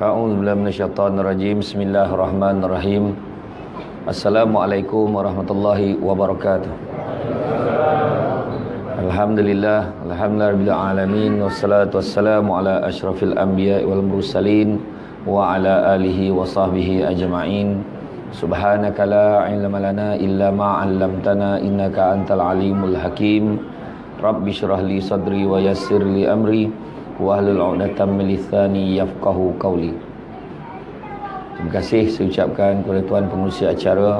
A'udzubillahi minasyaitonirrajim. Bismillahirrahmanirrahim. Assalamualaikum warahmatullahi wabarakatuh. Alhamdulillah, alhamdulillahirabbil alamin, wassalatu wassalamu ala asyrafil anbiya'i wal mursalin wa ala alihi wa sahbihi ajma'in. Subhanaka la ilma lana illa ma 'allamtana innaka antal alimul hakim. Rabbi shrah li sadri wa yassir li amri wahlul 'uqdatam min lisani yafqahu qawli. Terima kasih saya ucapkan kepada tuan pengurusi acara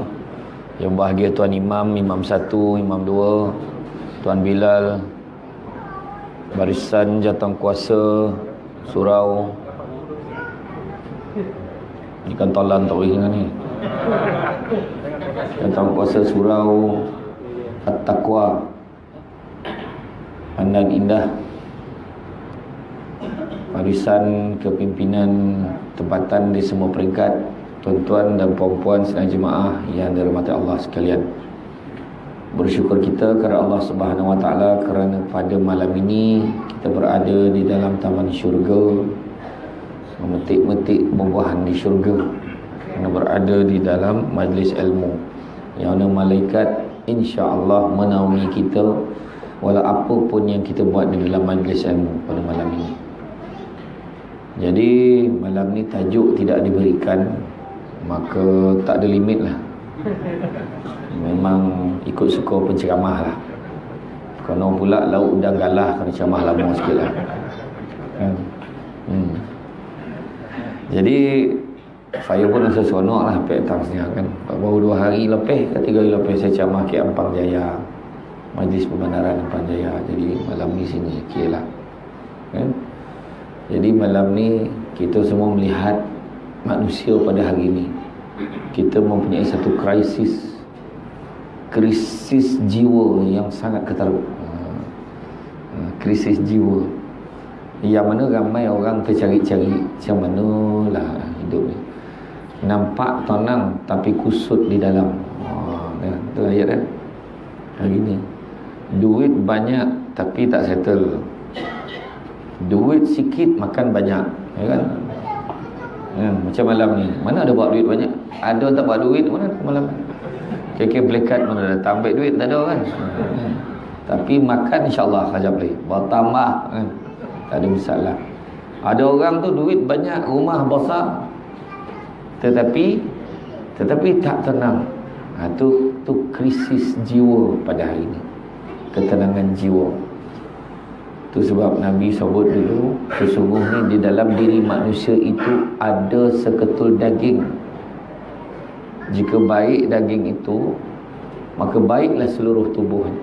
yang bahagia, Tuan Imam, Imam 1, Imam 2, Tuan Bilal, barisan jawatankuasa surau. Ini kan tolan tak boleh dengar ni. Jawatankuasa surau At-Taqwa Pandan Indah, barisan kepimpinan tempatan di semua peringkat, tuan-tuan dan puan-puan sedang jemaah yang dirahmati Allah sekalian. Bersyukur kita kepada Allah Subhanahu Wa Taala kerana pada malam ini kita berada di dalam taman syurga, memetik-metik buah-buahan di syurga, kerana berada di dalam majlis ilmu yang mana malaikat insya-Allah menaungi kita walau apa pun yang kita buat di dalam majlis ilmu pada malam ini. Jadi malam ni tajuk tidak diberikan, maka tak ada limit lah. Memang ikut suka penceramah lah. Kerana pula lauk udang galah, kena ceramah lama sikit lah. Jadi saya pun rasa seronok lah petang ni kan. Baru 2 hari lepas ke 3 hari lepas saya ceramah ke Ampang Jaya, Majlis Pembenaran Ampang Jaya. Jadi malam ni sini okey lah kan. Jadi malam ni kita semua melihat manusia pada hari ini, kita mempunyai satu krisis jiwa yang sangat keteruk. Krisis jiwa yang mana ramai orang tercari-cari macam manalah hidup ni. Nampak tenang tapi kusut di dalam. Itu ayat kan hari ni. Duit banyak tapi tak settle. Duit sikit makan banyak, ya kan? Macam malam ni, mana ada buat duit banyak? Ada tak buat duit, mana malam KK Blekat mana datang ambil duit, tak ada kan? Tapi makan insya-Allah saja boleh bertambah kan? Tak ada masalah. Ada orang tu duit banyak, rumah besar, tetapi tak tenang. Tu krisis jiwa pada hari ini. Ketenangan jiwa. Itu sebab Nabi sebut dulu, sesungguhnya di dalam diri manusia itu ada seketul daging. Jika baik daging itu, maka baiklah seluruh tubuhnya.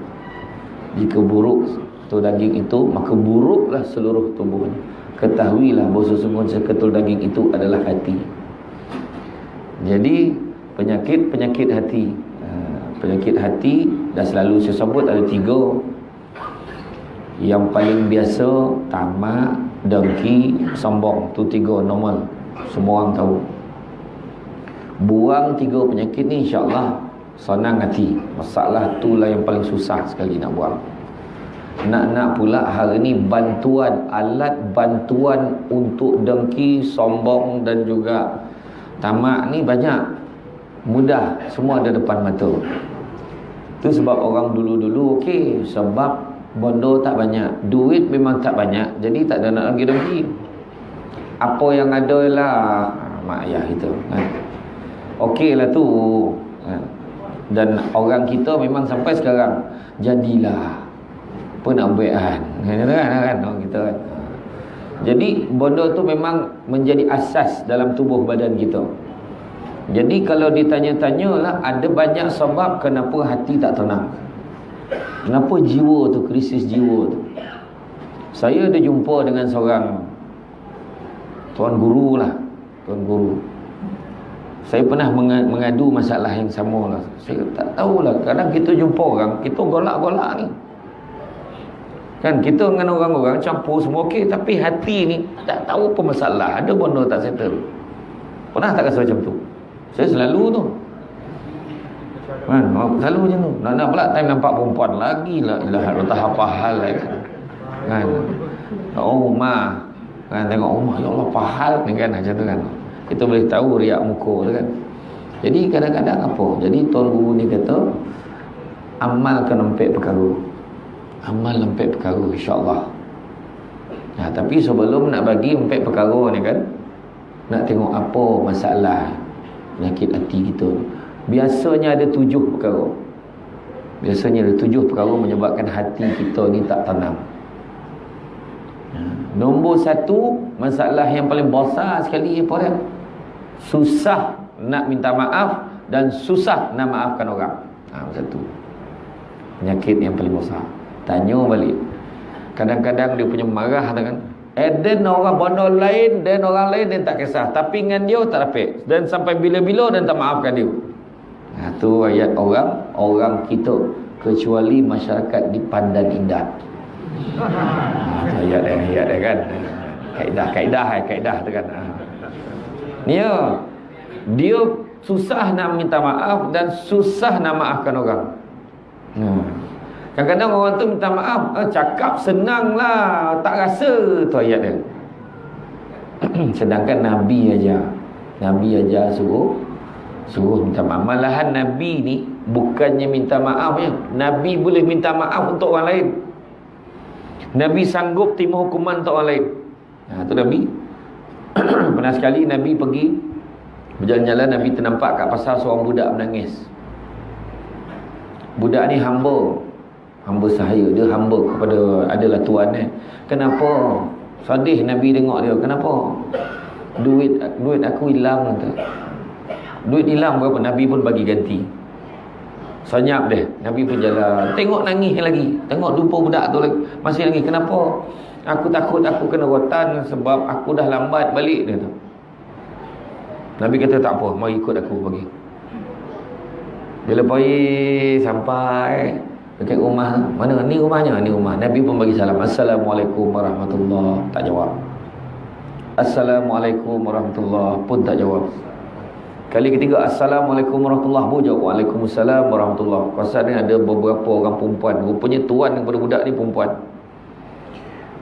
Jika buruk tu daging itu, maka buruklah seluruh tubuhnya. Ketahuilah bahawa sesungguhnya seketul daging itu adalah hati. Jadi penyakit hati, penyakit hati dah selalu saya sebut ada 3. Yang paling biasa tamak, dengki, sombong. Tu 3 normal, semua orang tahu. Buang 3 penyakit ni insya-Allah senang hati. Masalah itulah yang paling susah sekali nak buang. Nak pula hari ni alat bantuan untuk dengki, sombong dan juga tamak ni banyak, mudah, semua ada depan mata. Tu sebab orang dulu-dulu okey, sebab bondo tak banyak, duit memang tak banyak, jadi tak ada nak lagi dengki. Apa yang ada lah mak ayah kita kan. Okey lah tu kan. Dan orang kita memang sampai sekarang jadilah apa nak buat kan orang kita kan. Jadi bondo tu memang menjadi asas dalam tubuh badan kita. Jadi kalau ditanya-tanya lah, ada banyak sebab kenapa hati tak tenang. Kenapa jiwa tu, krisis jiwa tu. Saya ada jumpa dengan seorang tuan guru lah, tuan guru. Saya pernah mengadu masalah yang sama lah. Saya tak tahulah, kadang kita jumpa orang, kita golak-golak ni kan, kita dengan orang-orang campur semua okey, tapi hati ni tak tahu apa masalah, ada benda tak settle. Pernah tak rasa macam tu? Saya selalu tu kan, selalu macam tu. Nak pula time nampak perempuan lagi lah, ilah entah apa hal kan. Oh ma Tengok rumah, ya Allah pahal ni kan, macam tu kan. Kita boleh tahu riak muka tu kan. Jadi kadang-kadang apa? Jadi Tuan Guru ni kata, amalkan lempek perkara. Amal lempek perkara, insya-Allah. Tapi sebelum nak bagi lempek perkara ni kan, nak tengok apa masalah penyakit hati kita. Biasanya ada 7 perkara. Biasanya ada 7 perkara menyebabkan hati kita ni tak tenang. Nombor 1, masalah yang paling besar sekali apa dia? Susah nak minta maaf dan susah nak maafkan orang. Satu penyakit yang paling besar. Tanya balik. Kadang-kadang dia punya marah kan. Dan orang benda lain, dan orang lain dia tak kisah, tapi dengan dia tak dapat. Dan sampai bila-bila dan tak maafkan dia. Tu ayat orang kita, kecuali masyarakat di Pandan Indah. Ayat dia kan. Kaedah tu kan. Dia susah nak minta maaf dan susah nak maafkan orang. Kadang-kadang orang tu minta maaf, cakap senang lah, tak rasa. Tu ayat dia. Sedangkan Nabi aja suruh minta maaf. Malahan Nabi ni bukannya minta maaf ya. Nabi boleh minta maaf untuk orang lain. Nabi sanggup terima hukuman untuk orang lain. Tu Nabi. Pernah sekali Nabi pergi berjalan-jalan, Nabi ternampak kat pasar seorang budak menangis. Budak ni hamba sahaya, dia hamba kepada adalah tuan ni. Kenapa? Sedih Nabi tengok dia. Kenapa? Duit aku hilang kata. Duit hilang berapa? Nabi pun bagi ganti. Senyap dia. Nabi pun jalan. Tengok nangis lagi. Tengok jumpa budak tu lagi. Masih nangis. Kenapa? Aku takut aku kena rotan sebab aku dah lambat balik dia tu. Nabi kata tak apa, mari ikut aku pergi. Bila pergi sampai dekat rumah, mana ni rumahnya? Ni rumah. Nabi pun bagi salam. Assalamualaikum warahmatullahi. Tak jawab. Assalamualaikum warahmatullahi pun tak jawab. Kali ketiga, Assalamualaikum warahmatullahi, pun jawab. Waalaikumsalam warahmatullahi. Pasal ni ada beberapa orang perempuan. Rupanya tuan kepada budak ni perempuan.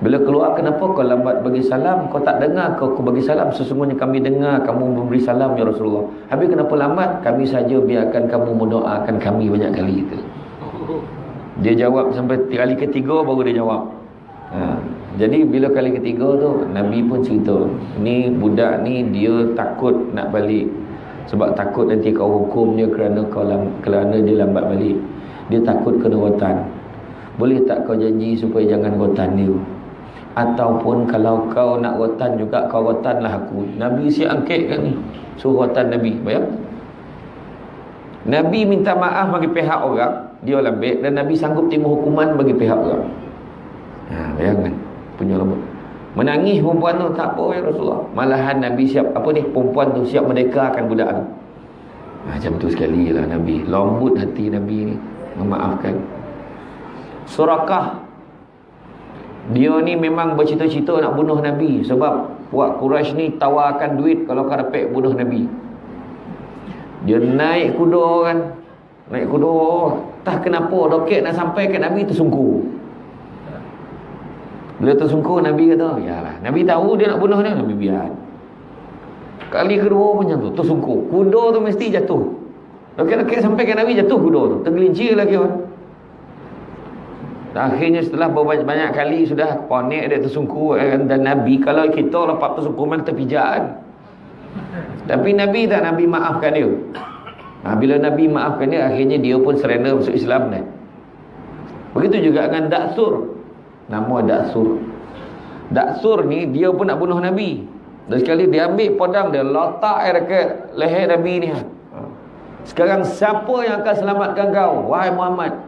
Bila keluar, kenapa kau lambat bagi salam? Kau tak dengar kau bagi salam? Sesungguhnya kami dengar kamu memberi salam ya Rasulullah. Habis kenapa lambat? Kami saja biarkan kamu mendoakan kami banyak kali itu. Dia jawab sampai kali ketiga baru dia jawab. Jadi bila kali ketiga tu, Nabi pun cerita, ni budak ni dia takut nak balik. Sebab takut nanti kau hukum dia kerana dia lambat balik. Dia takut kena rotan. Boleh tak kau janji supaya jangan rotan dia? Ataupun kalau kau nak rotan juga, kau rotanlah aku. Nabi siap angket kan ni, suruh rotan Nabi. Bayang, Nabi minta maaf bagi pihak orang, dia lembek, dan Nabi sanggup terima hukuman bagi pihak orang. Bayangkan punya lembut. Menangis perempuan tu, tak apa ya Rasulullah. Malahan Nabi siap, perempuan tu siap merdekakan budak tu. Macam tu sekali lah Nabi. Lembut hati Nabi ni, memaafkan. Surakah, dia ni memang bercita-cita nak bunuh Nabi. Sebab puak Quraisy ni tawarkan duit kalau kau dapat bunuh Nabi. Dia naik kuda kan. Naik kuda, tak kenapa roket nak sampai ke Nabi tersungkur. Bila tersungkur, Nabi kata, yalah, Nabi tahu dia nak bunuh dia, Nabi biar. Kali kedua macam tu, tersungkur. Kuda tu mesti jatuh. Roket-roket sampai ke Nabi, jatuh kuda tu, tergelincir lagi orang. Akhirnya setelah banyak kali sudah ponek dia tersungkur, dan Nabi, kalau kita lepas tersungkur memang terpijak. Tapi Nabi tak, Nabi maafkan dia. Bila Nabi maafkan dia, akhirnya dia pun surrender masuk Islam ni. Begitu juga dengan Daksur. Nama Daksur ni dia pun nak bunuh Nabi. Dan sekali dia ambil pedang dia, letak dekat leher Nabi ni. Sekarang siapa yang akan selamatkan kau, wahai Muhammad?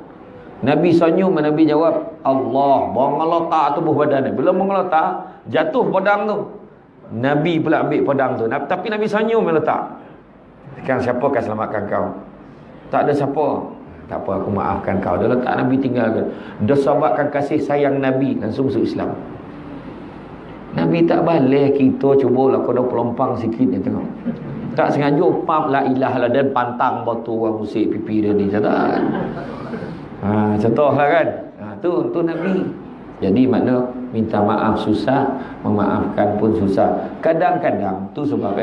Nabi senyum, Nabi jawab, Allah. Mengelotak tubuh badan dia. Bila mengelotak, jatuh pedang tu. Nabi pula ambil pedang tu. Tapi Nabi senyum meletak. Sekarang siapa akan selamatkan kau? Tak ada siapa. Tak apa, aku maafkan kau. Dia letak, Nabi tinggalkan. Dia sebabkan kasih sayang Nabi, langsung masuk Islam. Nabi tak balik, kita cubalah kau dah pelompang sikit ni tengok. Tak sengaja pap la ilaha illallah dan pantang batu orang musik pipi dia ni. Contoh lah kan. Tu Nabi. Jadi makna Minta maaf susah, memaafkan pun susah. Kadang-kadang tu sebab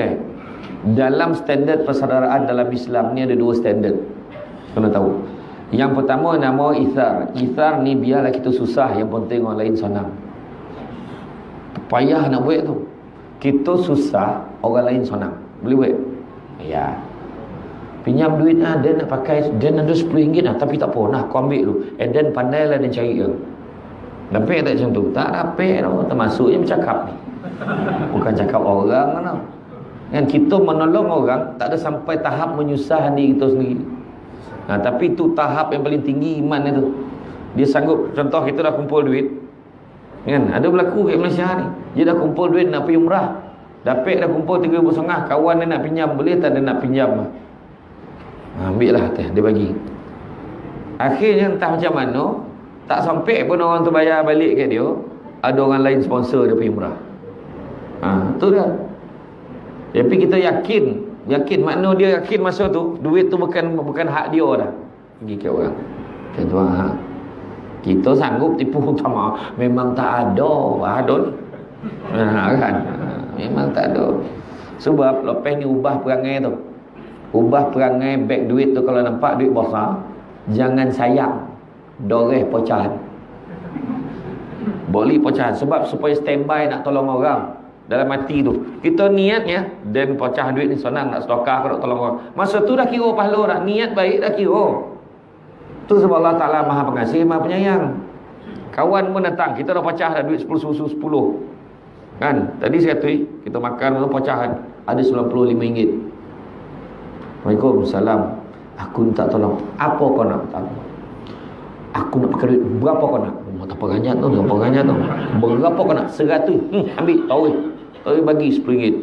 dalam standard persaudaraan dalam Islam ni ada dua standard. Kena tahu. Yang pertama nama ithar. Ithar ni biarlah kita susah, yang penting orang lain senang. Payah nak buat tu. Kita susah, orang lain senang. Boleh buat? Ya. Pinjam duit dia nak pakai, dia ada RM10 tapi tak apa, nah kau ambil dulu. And then pandailah dia cari dia. Dapat tak macam tu? Tak dapat tau. Termasuk yang bercakap ni. Bukan cakap orang tau. Kan kita menolong orang tak ada sampai tahap menyusahkan diri kita sendiri. Tapi tu tahap yang paling tinggi iman itu. Dia sanggup, contoh kita dah kumpul duit. Kan? Ada berlaku kat Malaysia ni. Dia dah kumpul duit nak pergi umrah. Dapat dah kumpul RM3,500. Kawan dia nak pinjam, boleh tak dia nak pinjam? Ambil lah dia bagi. Akhirnya entah macam mana, tak sampai pun orang tu bayar balik kat dia, ada orang lain sponsor dia pergi umrah. Tu dah. Tapi kita yakin makna dia yakin masa tu duit tu bukan hak dia dah. Pergi kat orang. Contoh kita sanggup tipu sama, memang tak ada adon. Kan? Memang tak ada. Sebab lepas ni ubah perangai tu. Ubah perangai beg duit tu, kalau nampak duit besar, jangan sayang, doreh pecahan. Boleh pecahan sebab supaya standby nak tolong orang. Dalam hati tu kita niatnya dan pecah duit ni senang nak sedekah, nak tolong orang. Masa tu dah kira pahala dah, niat baik dah kira. Tu sebab Allah Ta'ala Maha Pengasih, Maha Penyayang. Kawan pun datang, kita dah pecah dah duit 10 susu 10. Kan? Tadi saya kata kita makan pecahan ada RM95. Waalaikumsalam. Aku minta tolong. Apa kau nak? Aku nak pakai duit. Berapa kau nak? Tak apa ganjat tu. Berapa kau nak? 100. Ambil. Tahu bagi RM10.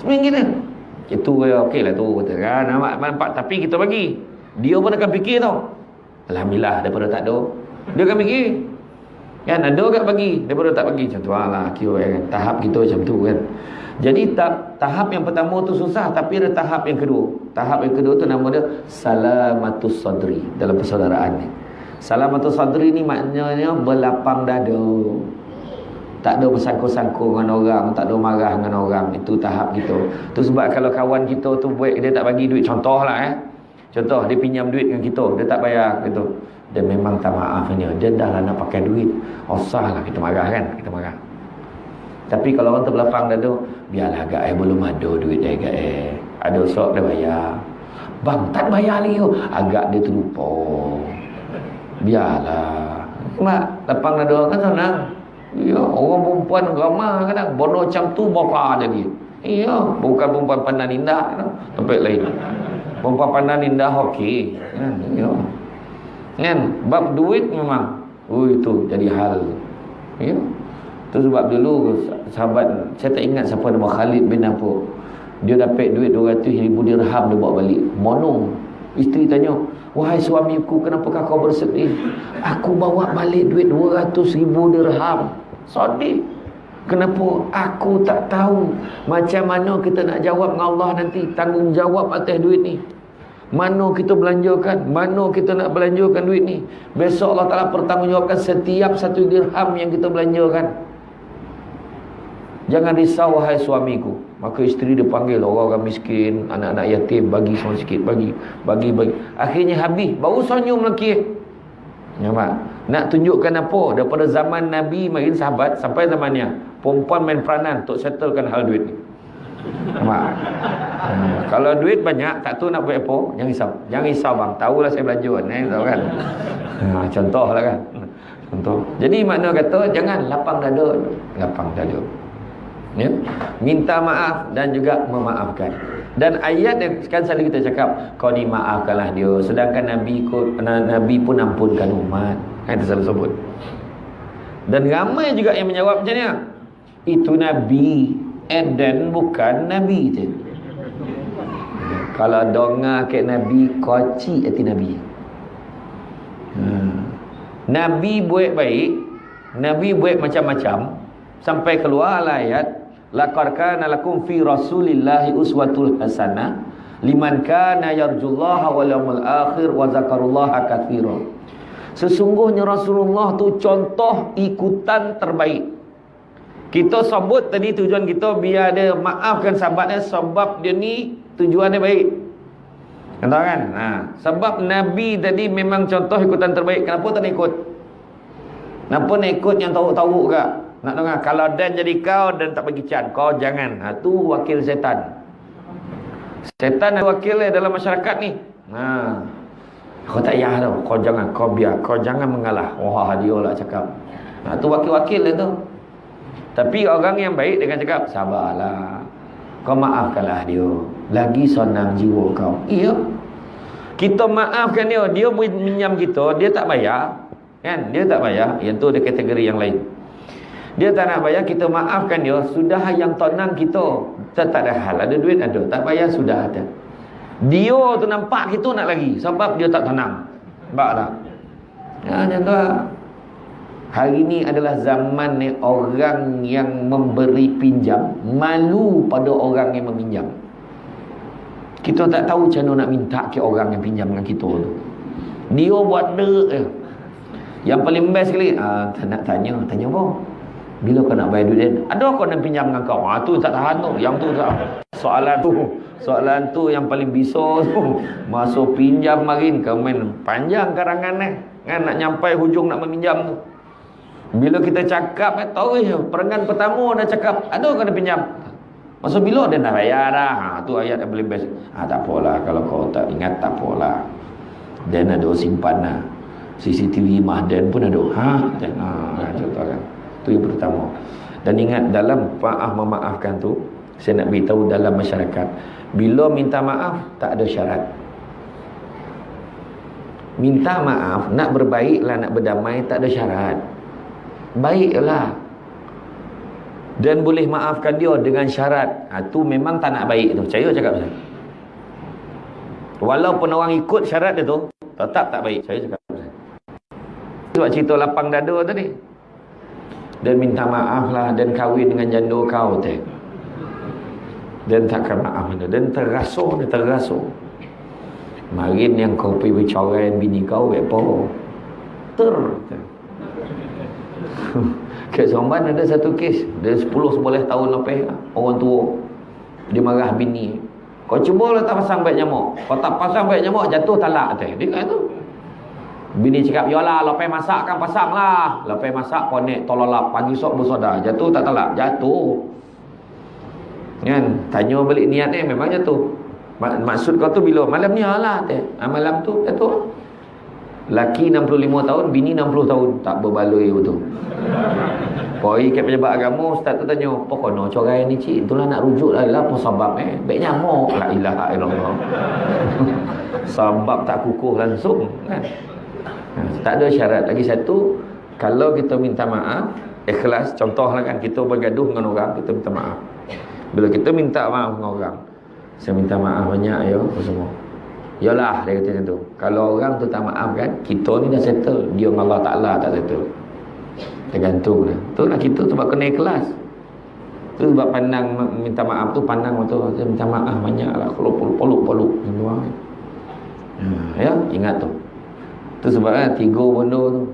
RM10 ni. Itu okey lah tu. Kata kan. Nampak. Tapi kita bagi. Dia pun akan fikir tau. Alhamdulillah daripada tak ada. Dia akan fikir. Kan ada kat bagi daripada tak bagi. Macam tu lah. Kira kan. Tahap kita macam tu kan. Jadi tahap yang pertama tu susah, tapi ada tahap yang kedua. Tahap yang kedua tu nama dia salamatus sadri dalam persaudaraan ni. Salamatus sadri ni maknanya berlapang dada. Tak ada bersangkut-sangkut dengan orang, tak ada marah dengan orang. Itu tahap kita. Tu sebab kalau kawan kita tu buat dia tak bagi duit, contohlah contoh dia pinjam duit dengan kita, dia tak bayar gitu. Dia memang tak maafnya. Dia dah lah nak pakai duit. Osah lah kita marah kan, kita marah. Tapi kalau orang terbelapang dada, biarlah agak belum ada duit dia agak ada sok dia bayar. Bang, tak bayar lagi. Agak dia terlupa. Biarlah. Mak, lapang dada kan senang. Ya, orang perempuan ramah kadang bodoh macam tu bapa jadi. Ya, bukan perempuan pandang indah tempat lain. Perempuan pandang indah okey. Kan? Ya. Kan? Bab duit memang itu jadi hal. Ya. Tu sebab dulu sahabat, saya tak ingat siapa nama, Khalid bin apa. Dia dapat duit 200,000 dirham dia bawa balik. Mono. Isteri tanya, "Wahai suamiku, kenapakah kau bersedih?" "Aku bawa balik duit 200,000 dirham." Sedih. Kenapa? Aku tak tahu macam mana kita nak jawab dengan Allah nanti. Tanggungjawab atas duit ni. Mana kita belanjakan, mana kita nak belanjakan duit ni. Besok Allah Ta'ala bertanggungjawabkan setiap satu dirham yang kita belanjakan. Jangan risau wahai suamiku. Maka isteri dia panggil orang-orang miskin, anak-anak yatim, bagi semua sikit, bagi. Akhirnya habis, baru senyum lelaki. Nampak? Nak tunjukkan apa? Daripada zaman Nabi makin sahabat sampai zamannya, perempuan main peranan untuk settlekan hal duit ni. Nampak? Kalau duit banyak, tak tahu nak buat apa, jangan risau bang, tahulah saya belanja tahu kan. Contoh lah kan. Contoh. Jadi makna kata jangan lapang dada. Ya? Minta maaf dan juga memaafkan. Dan ayat yang kan selalu kita cakap, kau ni maafkanlah dia, sedangkan Nabi pun ampunkan umat. Kan kita selalu sebut. Dan ramai juga yang menjawab macam ni. Itu Nabi, dan bukan Nabi je. Kalau dengar kat Nabi, koci hati Nabi. Nabi buat baik, Nabi buat macam-macam, sampai keluar ayat, laqad kana lakum fi rasulillahi uswatul hasanah liman kana yarjullaha wal yawmal akhir wa zakarullaha katsiran. Sesungguhnya Rasulullah tu contoh ikutan terbaik. Kita sebut tadi tujuan kita biar dia maafkan sahabatnya sebab dia ni tujuannya baik. Tahu kan? Sebab Nabi tadi memang contoh ikutan terbaik. Kenapa tak nak ikut? Kenapa nak ikut yang tahu-tahu ke? Nak dengar kalau Dan jadi kau dan tak bagi can, kau jangan. Tu wakil setan. Setan ada wakil dalam masyarakat ni. Kau tak payah tau. Kau jangan, kau biar, kau jangan mengalah. Wah, dia lah cakap. Tu wakil-wakil dia tu. Tapi orang yang baik dengan cakap, sabarlah. Kau maafkanlah dia. Lagi senang jiwa kau. Iya. Kita maafkan dia. Dia minjam kita, dia tak bayar. Kan? Dia tak bayar. Yang tu ada kategori yang lain. Dia tak nak bayar, kita maafkan dia. Sudah yang tenang kita. Tak ada hal. Ada duit ada. Tak bayar sudah ada. Dia tu nampak kita nak lagi. Sebab dia tak tenang. Nampak tak? Macam tu lah. Hari ni adalah zaman ni orang yang memberi pinjam malu pada orang yang meminjam. Kita tak tahu macam mana nak minta ke orang yang pinjam dengan kita tu. Dia buat dek je. Yang paling best sekali, nak tanya apa? Bila kau nak bayar duit dia? Ada kau nak pinjam dengan kau? Tu tak tahan tu. Yang tu tak. Soalan tu yang paling biso tu. Masuk pinjam marin, kau main panjang karangan kan nak nyampai hujung nak meminjam tu. Bila kita cakap, tahu je, perangan pertama dah cakap, ada kau nak pinjam? Masa bila dia nak bayar dah? Tu ayat yang paling best. Tak apalah, kalau kau tak ingat, tak apalah. Dan ada simpan lah. CCTV Mahdan pun ada. Contoh kan. Tu yang pertama. Dan ingat, dalam memaafkan tu, saya nak beritahu dalam masyarakat, bila minta maaf, tak ada syarat. Minta maaf, nak berbaiklah, nak berdamai, tak ada syarat. Baiklah. Dan boleh maafkan dia dengan syarat. Tu memang tak nak baik tu. Saya cakap saya. Walaupun orang ikut syarat dia tu, tetap tak baik. Saya cakap saya. Sebab cerita lapang dada tadi. Dan minta maaf lah, dan kahwin dengan janda kau tu. Dan takkan maaf dia. Dan terasuh dia, terasuh. Marin yang kau pergi bercerai bini kau, apa? Kat Somban ada satu kes. Dia 10-11 tahun lepas, orang tua dia marah bini. Kau cubalah tak pasang baik nyamuk. Kau tak pasang baik nyamuk, jatuh talak. Dia kata tu. Bini cakap, yalah, lepas masak kan pasang lah. Lepas masak, konek, tololap, pagi sok bersoda. Jatuh tak talak? Jatuh. Kan? Tanya balik niat memang jatuh. Maksud kau tu bila? Malam ni lah. Malam tu jatuh. Laki 65 tahun, bini 60 tahun. Tak berbaloi betul. Pergi kat pejabat agama, ustaz tu tanya, apa kena corai ni cik? Itulah nak rujuk lah, apa sebab baik nyamuk. La ilaha illallah. Sebab tak kukuh langsung kan? Tak ada syarat. Lagi satu, kalau kita minta maaf, ikhlas. Contohlah kan, kita bergaduh dengan orang, kita minta maaf. Bila kita minta maaf dengan orang, saya minta maaf banyak ya, apa semua. Yalah, dia kata macam tu. Kalau orang tu tak maaf kan, kita ni dah settle. Dia dengan Allah Ta'ala tak settle. Tergantung lah. Tu lah kita sebab kena ikhlas. Tu sebab pandang minta maaf tu, pandang tu. Saya minta maaf banyak lah. Kalau poluk-poluk. Ya, ingat tu. Tu sebab kan, 3 benda tu.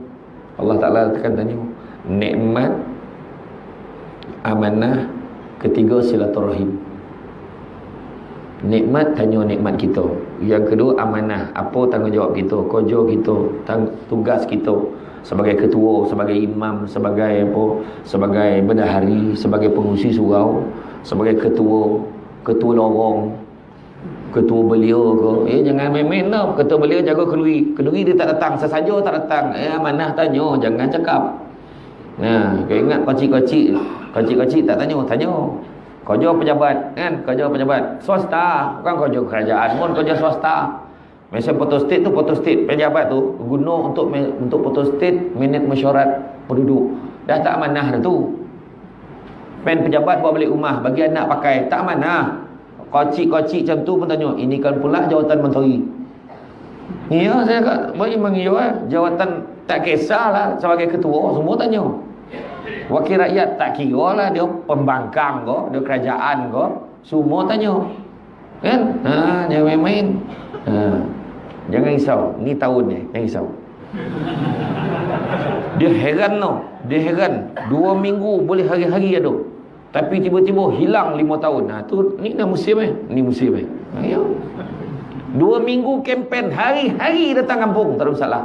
Allah Ta'ala tekan tanya. Nikmat, amanah, ketiga silaturahim. Nikmat, tanya nikmat kita. Yang kedua, amanah. Apa tanggungjawab kita, kerja kita, tugas kita sebagai ketua, sebagai imam, sebagai apa, sebagai bendahari, sebagai pengurusi surau, sebagai ketua lorong, ketua belia ke. Jangan main-main tau. Ketua belia jaga kenduri dia tak datang, sesaja tak datang. Amanah tanya, jangan cakap. Kau ingat kocik-kocik tak tanya. Kerja pejabat kan, kerja pejabat swasta, bukan kerja kerajaan pun, kerja swasta. Macam photostat tu, photostat pejabat tu guna untuk photostat minit mesyuarat penduduk. Dah tak amanah dah tu. Pen pejabat bawa balik rumah bagi anak pakai, tak amanah. Kocik-kocik macam tu pun tanya, ini kan pula jawatan menteri. Ya, saya kata memang iya jawatan tak kisahlah sebagai ketua semua tanya. Wakil rakyat tak kira lah dia pembangkang ko, dia kerajaan ko, semua tanya. Kan? Jangan main-main. Jangan risau, ni tahun ni, jangan risau. Dia heran tau. Dia heran. 2 minggu boleh hari-hari ada. Tapi tiba-tiba hilang 5 tahun. Ni dah musim Ni musim ya. 2 minggu kempen, hari-hari datang kampung, tak ada masalah.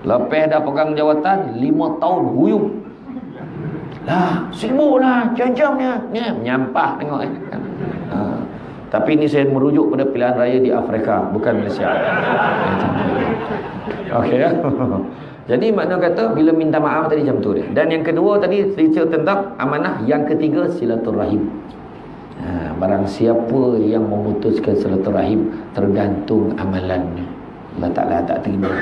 Lepas dah pegang jawatan 5 tahun huyung. Sibuk lah, jam-jamnya. Menyampah tengok Tapi ini saya merujuk pada pilihan raya di Afrika, bukan Malaysia. Okey ya. Jadi makna kata bila minta maaf tadi macam tu dia. Dan yang kedua tadi cerita tentang amanah. Yang ketiga silaturahim. Barang siapa yang memutuskan silaturahim, tergantung amalannya. Allah Ta'ala tak terima.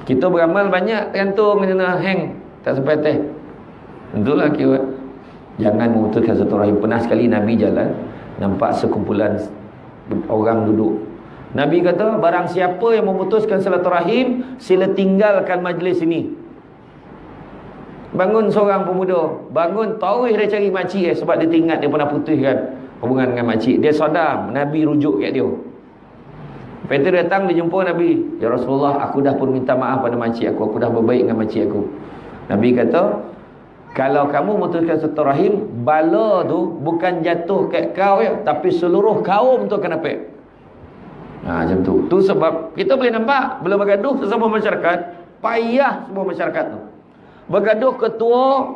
Kita beramal banyak, tergantung kena hang, tak sampai teh. Tentulah kira jangan memutuskan silaturahim. Pernah sekali Nabi jalan, nampak sekumpulan orang duduk. Nabi kata, barang siapa yang memutuskan silaturahim, sila tinggalkan majlis ini. Bangun seorang pemuda, bangun tahu dia cari makcik sebab dia ingat dia pernah putuskan hubungan dengan makcik. Dia sadar Nabi rujuk kat dia. Lepas tu datang dia jumpa Nabi. Ya Rasulullah, aku dah pun minta maaf pada makcik aku dah berbaik dengan makcik aku. Nabi kata, kalau kamu memutuskan silaturahim, bala tu bukan jatuh kat kau ya, tapi seluruh kaum tu akan dapat. Macam tu. Tu sebab kita boleh nampak bila bergaduh sesama masyarakat, payah semua masyarakat tu. Bergaduh ketua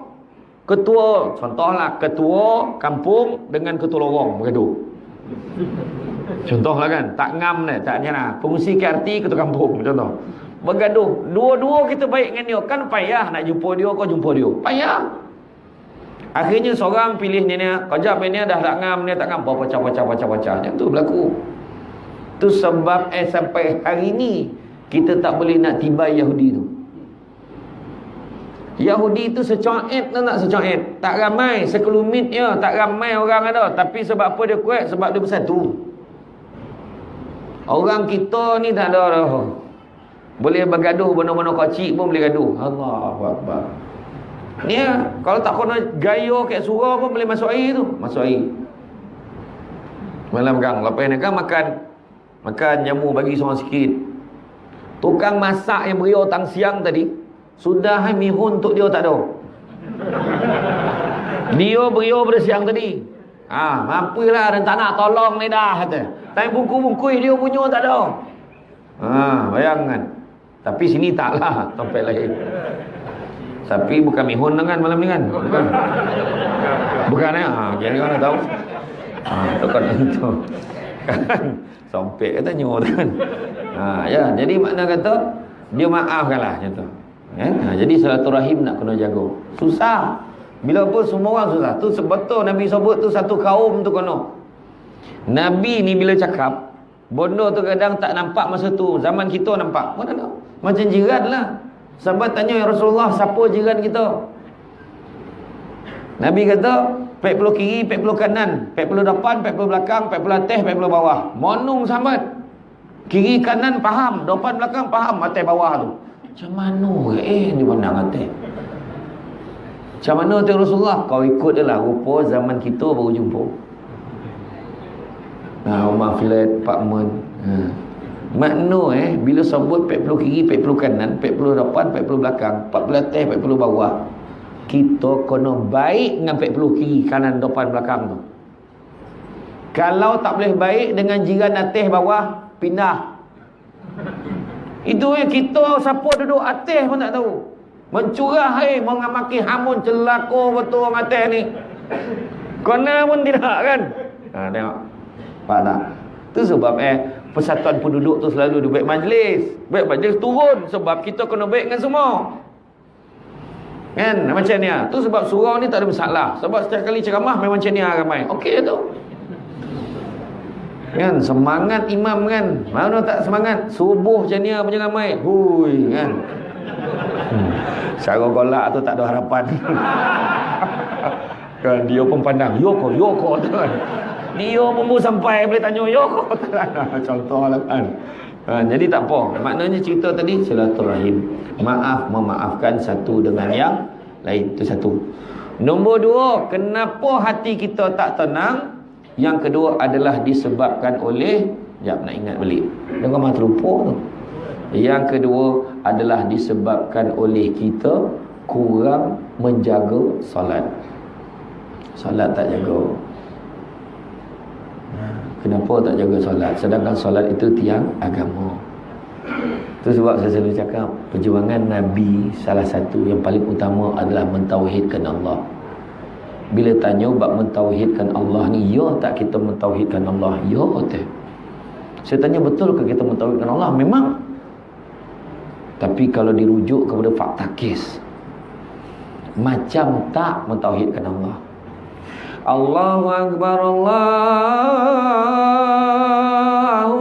contohlah ketua kampung dengan ketua lorong bergaduh. Contohlah kan, tak ngam ni, tak nyana. Pengurusi KRT ketua kampung contoh. Bergaduh, dua-dua kita baik dengan dia, kan payah nak jumpa dia, kau jumpa dia. Payah. Akhirnya seorang pilih ni, kejap ni dah tak ngam, ni tak ngam, pecah-pecah. Macam tu berlaku. Tu sebab sampai hari ni kita tak boleh nak tibai Yahudi tu. Yahudi tu secoet tak secoet. Tak ramai, sekelumit je, tak ramai orang ada. Tapi sebab apa dia kuat? Sebab dia bersatu. Orang kita ni tak ada dah. Boleh bergaduh benda-benda kecil pun boleh gaduh. Allahu Akbar. Ni kalau tak kena gaya kat surau pun boleh masuk air tu. Masuk air. Malam gang, lepas ni kan makan jamu bagi seorang sikit. Tukang masak yang beriau tang siang tadi, sudah mihun untuk dia tak ada. Dia beriau pada siang tadi. Mampulah dan tak nak tolong ni dah kata. Tapi buku-buku dia punya tak ada. Bayangkan. Tapi sini taklah, tempat lain. Tapi bukan mihun dengan malam ni kan? Bukan jadi orang tahu. Tu kan itu. Kan sompek katanya tu kan. Ya, jadi makna kata dia maafkanlah macam tu. Jadi silaturahim nak kena jaga. Susah. Bila pun semua orang susah. Tu sebetul Nabi sebut tu satu kaum tu kena. Nabi ni bila cakap, benda tu kadang tak nampak masa tu. Zaman kita nampak. Mana tak? Macam jiran lah. Sahabat tanya, ya Rasulullah, siapa jiran kita? Nabi kata, 40 kiri, 40 kanan, 40 depan, 40 belakang, 40 atas, 40 bawah. Monung sahabat. Kiri kanan faham, depan belakang faham, atas bawah tu. Macam mana dia pandang atas? Macam mana tu Rasulullah? Kau ikut je lah. Rupa zaman kita baru jumpa. Rumah flat, apartmen. Makna bila sebut 40 kiri, 40 kanan, 40 depan, 40 belakang, 40 atas, 40 bawah, kita kena baik dengan 40 kiri, kanan, depan, belakang tu. Kalau tak boleh baik dengan jiran atas, bawah, pindah. Itu kita siapa duduk atas pun tak tahu. Mencurah mengamaki hamun celaka betul orang atas ni. Kena pun tidak kan. Tengok. Faham tak? Tu sebab persatuan penduduk tu selalu dibuat majlis. Baik majlis turun sebab kita kena baik dengan semua. Kan macam ni. Tu sebab surau ni tak ada masalah. Sebab setiap kali ceramah memang macam ni ramai. Okey tu. Kan semangat imam kan. Mana tak semangat? Subuh macam ni punya ramai. Hui kan. Cara golak tu tak ada harapan. Kan dia pun pandang Yoko tu kan. Dia pun sampai boleh tanya Yoko. Contohlah kan. Jadi tak apa. Maknanya cerita tadi silaturahim. Memaafkan satu dengan yang lain. Itu satu. Nombor 2, kenapa hati kita tak tenang? Yang kedua adalah disebabkan oleh, nak ingat balik. Jangan terlupa tu. Yang kedua adalah disebabkan oleh kita kurang menjaga solat. Solat tak jaga. Kenapa tak jaga solat? Sedangkan solat itu tiang agama. Itu sebab saya selalu cakap, perjuangan Nabi salah satu yang paling utama adalah mentauhidkan Allah. Bila tanya bab mentauhidkan Allah ni, ya tak kita mentauhidkan Allah? Ya tak. Saya tanya, betul ke kita mentauhidkan Allah? Memang. Tapi kalau dirujuk kepada fakta kes, macam tak mentauhidkan Allah. Allahu Akbar, Allahu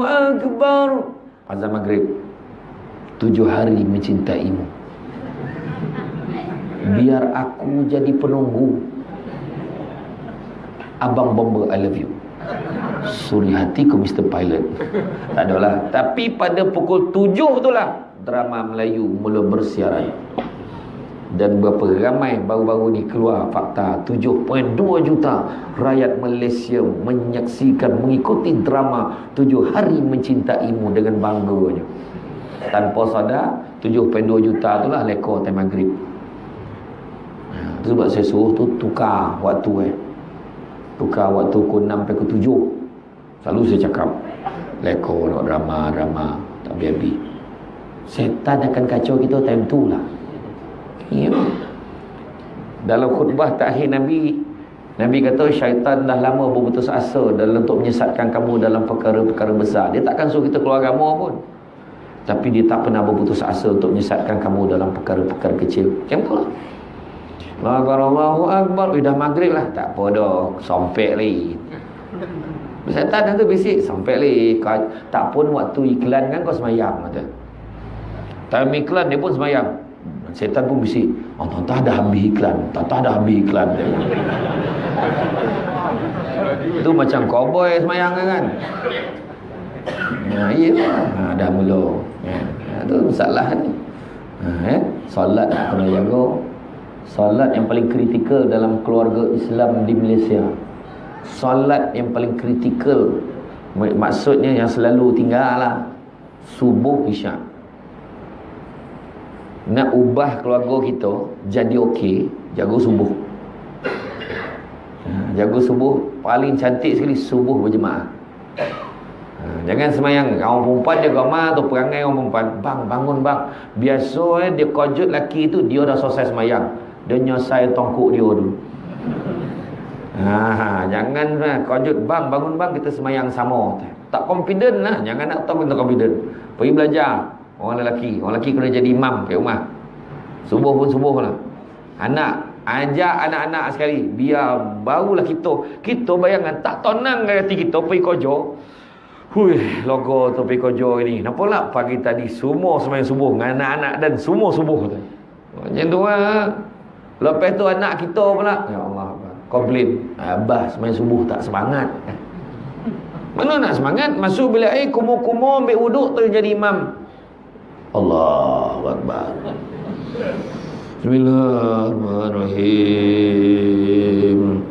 Akbar. Azan maghrib, 7 hari mencintaimu. Biar aku jadi penunggu. Abang Bomber, I love you. Suri hatiku Mr. Pilot. Tak adalah. Tapi pada pukul 7 itulah drama Melayu mula bersiaran. Dan berapa ramai baru-baru ni keluar fakta, 7.2 juta rakyat Malaysia menyaksikan, mengikuti drama 7 hari mencintaimu dengan bangganya. Tanpa sadar 7.2 juta itulah lekor time maghrib. Itu sebab saya suruh tu tukar waktu tukar waktu pukul 6 pukul 7. Selalu saya cakap, lekor nak drama tak habis-habis. Setan akan kacau kita time tu lah. Ya. Dalam khutbah terakhir Nabi kata syaitan dah lama berputus asa dalam untuk menyesatkan kamu dalam perkara-perkara besar. Dia takkan suruh kita keluar agama pun, tapi dia tak pernah berputus asa untuk menyesatkan kamu dalam perkara-perkara kecil. Macam tu lah. Allahu Akbar. Dah maghrib lah. Tak apa dah, sompek lagi. Syaitan tu bisik, sompek lagi. Tak pun waktu iklan kan kau semayang kata. Time iklan dia pun semayang. Setan pun bisik, tak dah habis iklan. Tak dah habis iklan. Itu macam cowboy semayang kan. Dah mula. Itu masalah ni. Solat nak kena jaga. Solat yang paling kritikal dalam keluarga Islam di Malaysia. Solat yang paling kritikal, maksudnya yang selalu tinggal lah, subuh isyak. Nak ubah keluarga kita jadi okey, jaga subuh. Jaga subuh. Paling cantik sekali subuh berjemaah. Jangan semayang orang perempuan jaga mak atau perangai orang perempuan. Bang, bangun bang. Biasa dia kojut laki tu, dia dah selesai semayang, dia nyosai tongkuk dia dulu. Jangan kojut, bang bangun bang, kita semayang sama. Tak confident lah. Jangan nak tahu kita confident. Pergi belajar. Orang lelaki kena jadi imam kat rumah. Subuh pun subuh lah. Ajak anak-anak sekali. Biar barulah kita bayangkan, tak tonang hati kita pergi kerja. Logo tu pergi kerja ini. Nampak tak pagi tadi semua semayang subuh dengan anak-anak dan semua subuh tu. Macam tu lah. Lepas tu anak kita pula, ya Allah, komplain, abah semayang subuh tak semangat. Mana nak semangat? Masuk bilik air, kumur-kumur ambil wuduk tu jadi imam. Allahu Akbar. Bismillahirrahmanirrahim.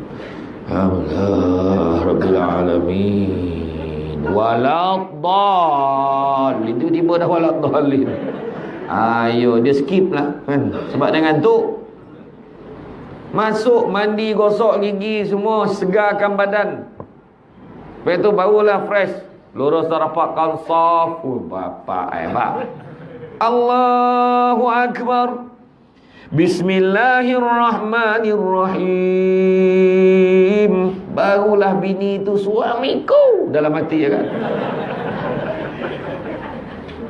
Alhamdulillah Rabbil Alamin. Waladdallin. Tiba-tiba dah waladdallin. Ayo, dia skip lah kan? Sebab dia ngantuk. Masuk, mandi, gosok gigi, semua segarkan badan. Lepas tu barulah fresh. Lurus rapatkan saf. Bapak, Pak. Allahu Akbar. Bismillahirrahmanirrahim. Barulah bini itu suamiku dalam hati ya kan.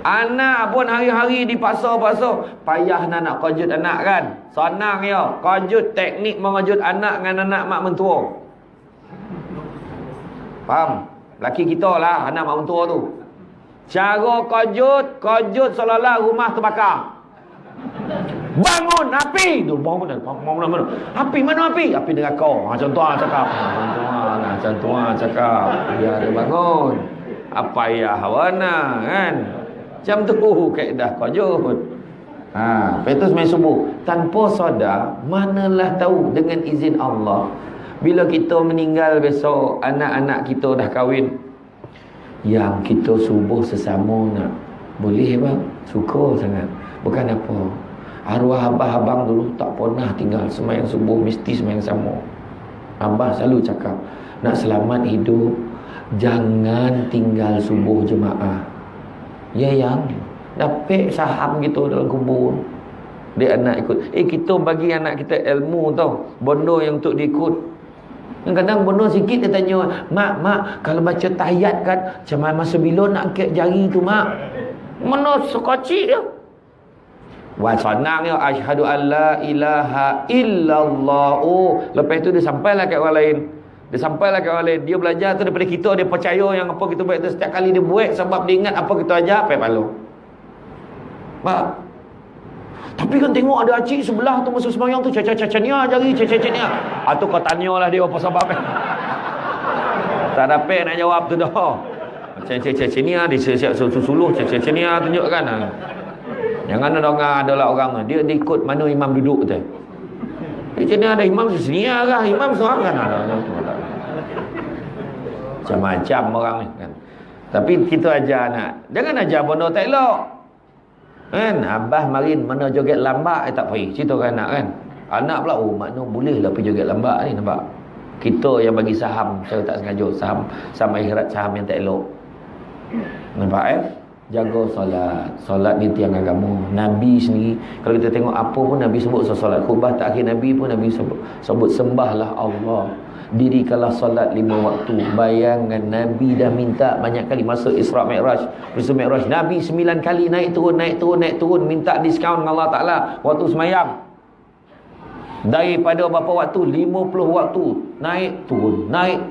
Anak pun hari-hari dipaksa-paksa. Payah nak kojut anak kan. Senang ya. Kojut, teknik mengojut anak dengan anak mak mentua. Faham? Laki kita lah anak mak mentua tu. Cara kojut seolah-olah rumah terbakar. Bangun api. Tu bangun. Api mana api? Api neraka. Macam tu cakap. Macam tu cakap. Biar dia bangun. Apa ya hawana kan? Macam tu kaedah kojut. Lepas tu semai subuh. Tanpa sadar, manalah tahu dengan izin Allah. Bila kita meninggal besok, anak-anak kita dah kahwin, yang kita subuh sesama nak. Boleh bang, suka sangat. Bukan apa, arwah abah-abang dulu tak pernah tinggal sembahyang subuh mesti sembahyang sama. Abah selalu cakap, nak selamat hidup jangan tinggal subuh jemaah. Ya yang dapat saham gitu dalam kubur. Dia anak ikut. Kita bagi anak kita ilmu tau, benda yang untuk diikut. Kadang benda sikit dia tanya, mak kalau baca tahiyat kan macam masa bila nak angkat jari tu mak? Mana sekocik dia. Wah senang ya, asyhadu alla ilaha illallah. Oh, lepas tu dia sampailah kat orang lain. Dia belajar tu daripada kita, dia percaya yang apa kita buat tu setiap kali dia buat sebab dia ingat apa kita ajar, apa pahala. Mak. Tapi kan tengok ada acik sebelah tu masa sembahyang tu caca-caca ni jari caca-caca ni. Tu kau tanyalah dia apa sebab tak dapat nak jawab tu dah. Caca-caca ni dia siap suluh caca-caca ni tunjukkan. Jangan ada orang dia ikut mana imam duduk tu. Macam ni ada imam sini lah, imam seorang kan ada. Macam-macam orang ni kan. Tapi kita ajar anak, jangan ajar benda tak elok. Kan abah marin mana joget lambat tak pergi cerita kan anak kan. Anak pula makna boleh lah pergi joget lambat ni, nampak. Kita yang bagi saham secara tak sengaja, saham akhirat, saham yang tak elok. Nampak jaga solat ni tiang agama. Nabi sendiri kalau kita tengok apa pun Nabi sebut solat. Khutbah terakhir Nabi pun Nabi sebut sembahlah Allah, dirikanlah solat 5 waktu. Bayangkan Nabi dah minta banyak kali masa Isra Mi'raj. Nabi 9 kali naik turun minta diskaun dengan Allah Ta'ala waktu semayang. Daripada berapa waktu? 50 waktu naik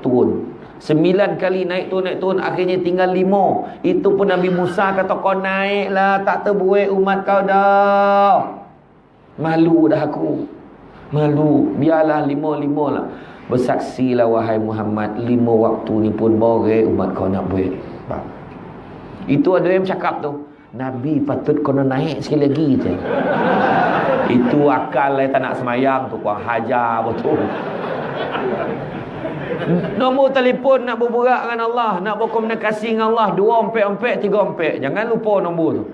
turun 9 kali naik turun, akhirnya tinggal 5. Itu pun Nabi Musa kata, kau naiklah, tak terbuat umat kau dah. Malu dah aku. Malu. Biarlah 5 lah. Bersaksilah wahai Muhammad, 5 waktu ni pun boleh umat kau nak buat. Itu ada yang cakap tu, Nabi patut kena naik sekali lagi je. Itu akal tak nak semayang tu, kau hajar betul. Nombor telefon nak berbual dengan Allah, nak berkomunikasi dengan Allah, 2 empek, 3 empek. Jangan lupa nombor tu.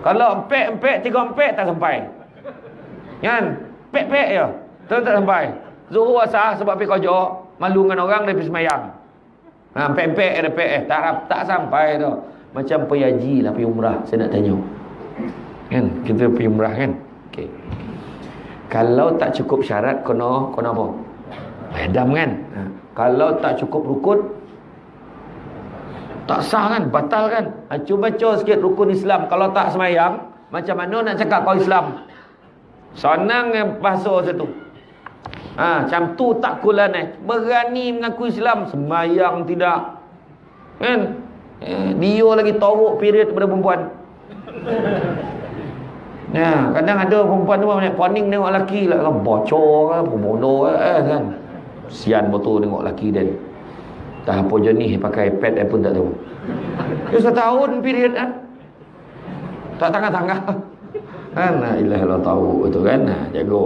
Kalau empek, 3 empek tak sampai. Kan? Pek je. Tak sampai. Zuhur asar sebab pergi kerja, malu dengan orang dia pergi semayang. Empek ada pek tak sampai tu. Macam pergi haji lah, pergi umrah. Saya nak tanya. Kan? Kita pergi umrah kan? Okey. Kalau tak cukup syarat kena apa? Hadam kan. Kalau tak cukup rukun tak sah kan, batal kan. Cuba baca sikit rukun Islam. Kalau tak semayang, macam mana nak cakap kau Islam? Senang yang bahasa satu. Macam tu tak kulan berani mengaku Islam, semayang tidak. Kan? Dia lagi torok period daripada perempuan. Kadang ada perempuan tu banyak poning tengok lelaki lah, bocor kan, bodoh kan. Sian betul tengok lelaki dia. Tak apa jenis pakai pad pun tak tahu. Dia 1 tahun period kan. Tak tangga-tangga. Kan ilah tahu betul kan. Jaga.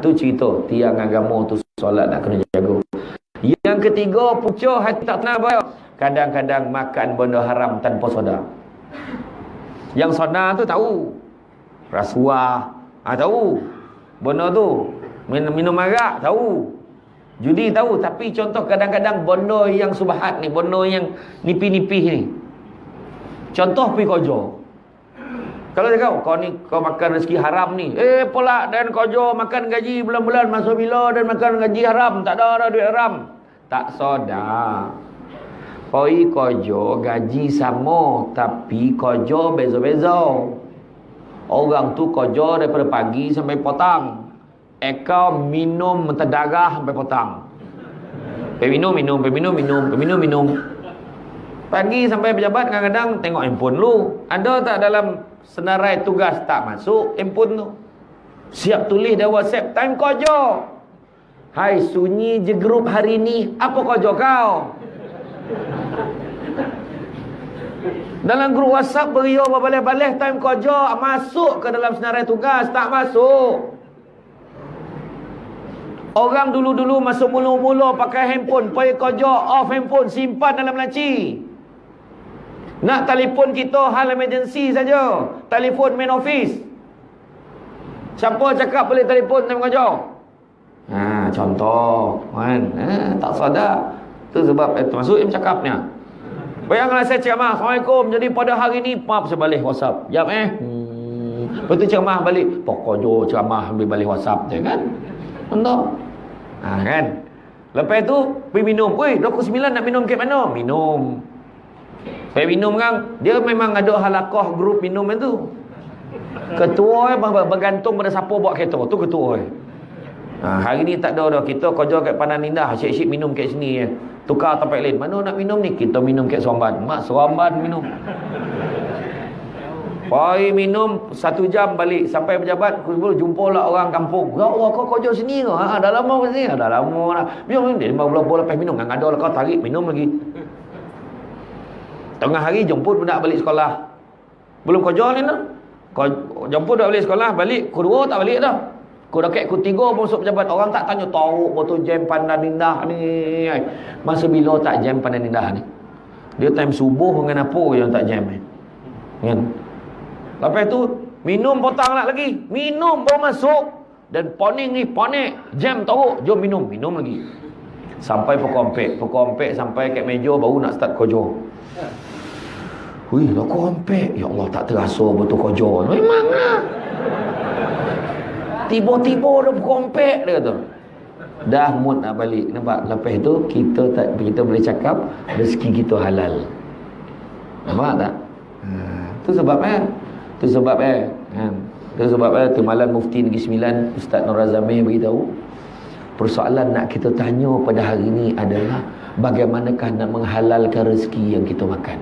Tu cerita tiang agama tu solat nak kena jaga. Yang ketiga, pucuk hati tak tenang bayar. Kadang-kadang makan benda haram tanpa sedar. Yang sedar tu tahu. Rasuah tahu. Benda tu minum arak tahu. Judi tahu. Tapi contoh kadang-kadang benda yang subahat ni, benda yang nipih-nipih ni. Contoh pergi kerja. Kalau dia kau makan rezeki haram ni. Pula dan kerja makan gaji bulan-bulan masa bila dan makan gaji haram. Tak ada duit haram. Tak sedar. Pergi kerja gaji sama, tapi kerja beza-beza. Orang tu kerja daripada pagi sampai petang. Kau minum terdarah sampai petang. Minum. Pagi sampai pejabat kadang-kadang tengok handphone lu. Ada tak dalam senarai tugas tak masuk handphone tu? Siap tulis dah WhatsApp time kerja. Hai, sunyi je grup hari ni. Apa kerja kau? Dalam grup WhatsApp beria berbalih-balih time kerja. Masuk ke dalam senarai tugas tak masuk. Orang dulu-dulu masa mula-mula pakai handphone, pergi kerja off handphone, simpan dalam laci. Nak telefon kita hal emergency saja. Telefon main office. Siapa cakap boleh telefon time kerja? Contoh kan. Tak sadar. Itu sebab termasuk yang cakapnya. Bayangkanlah saya ceramah, Assalamualaikum. Jadi pada hari ni pap saya balik WhatsApp. Jap Lepas tu ceramah balik. Pokoknya ceramah ambil balik WhatsApp je kan. Contoh. Kan. Lepas tu pergi minum. Weh, 29 nak minum ke mana? Minum. Saya minum kan. Dia memang ada halakah grup minum itu. Ketua bergantung pada siapa buat kereta. Tu ketua. Hari ni tak ada dah. Kita kerja kat Pandan Indah. Syek-syek minum kat sini. Tukar tempat lain. Mana nak minum ni? Kita minum kat Seremban. Mak Seremban minum. Pergi minum 1 jam balik. Sampai pejabat jumpa lah orang kampung. Ya Allah, kau kerja sini ke? Dah lama ke sini? Dah lama dah. Minum ni 15 lepas minum. Yang ada lah kau tarik minum lagi. Tengah hari jemput budak balik sekolah. Belum kerja ni dah. Kau jemput budak balik sekolah. Balik. Kedua tak balik dah. Kau dekat ketiga masuk pejabat. Orang tak tanya tahu betul jam Pandan Indah ni. Masa bila tak jam Pandan Indah ni? Dia time subuh dengan apa yang tak jam ni? Kan? Lepas tu minum potang nak lagi. Minum baru masuk. Dan poning ni ponik. Jam teruk. Jom minum. Minum lagi. Sampai pukul 4. Pukul 4 sampai kat meja baru nak start kerja. Wih, dah pukul 4. Ya Allah, tak terasa betul kerja. Memanglah. Tiba-tiba dah pukul 4 dia kata. Dah mood nak balik. Nampak? Lepas tu kita boleh cakap rezeki kita halal. Nampak tak? Tu sebab tu sebab tu sebab tu malam Mufti Negeri Sembilan Ustaz Nur Azamir beritahu, persoalan nak kita tanya pada hari ini adalah bagaimanakah nak menghalalkan rezeki yang kita makan.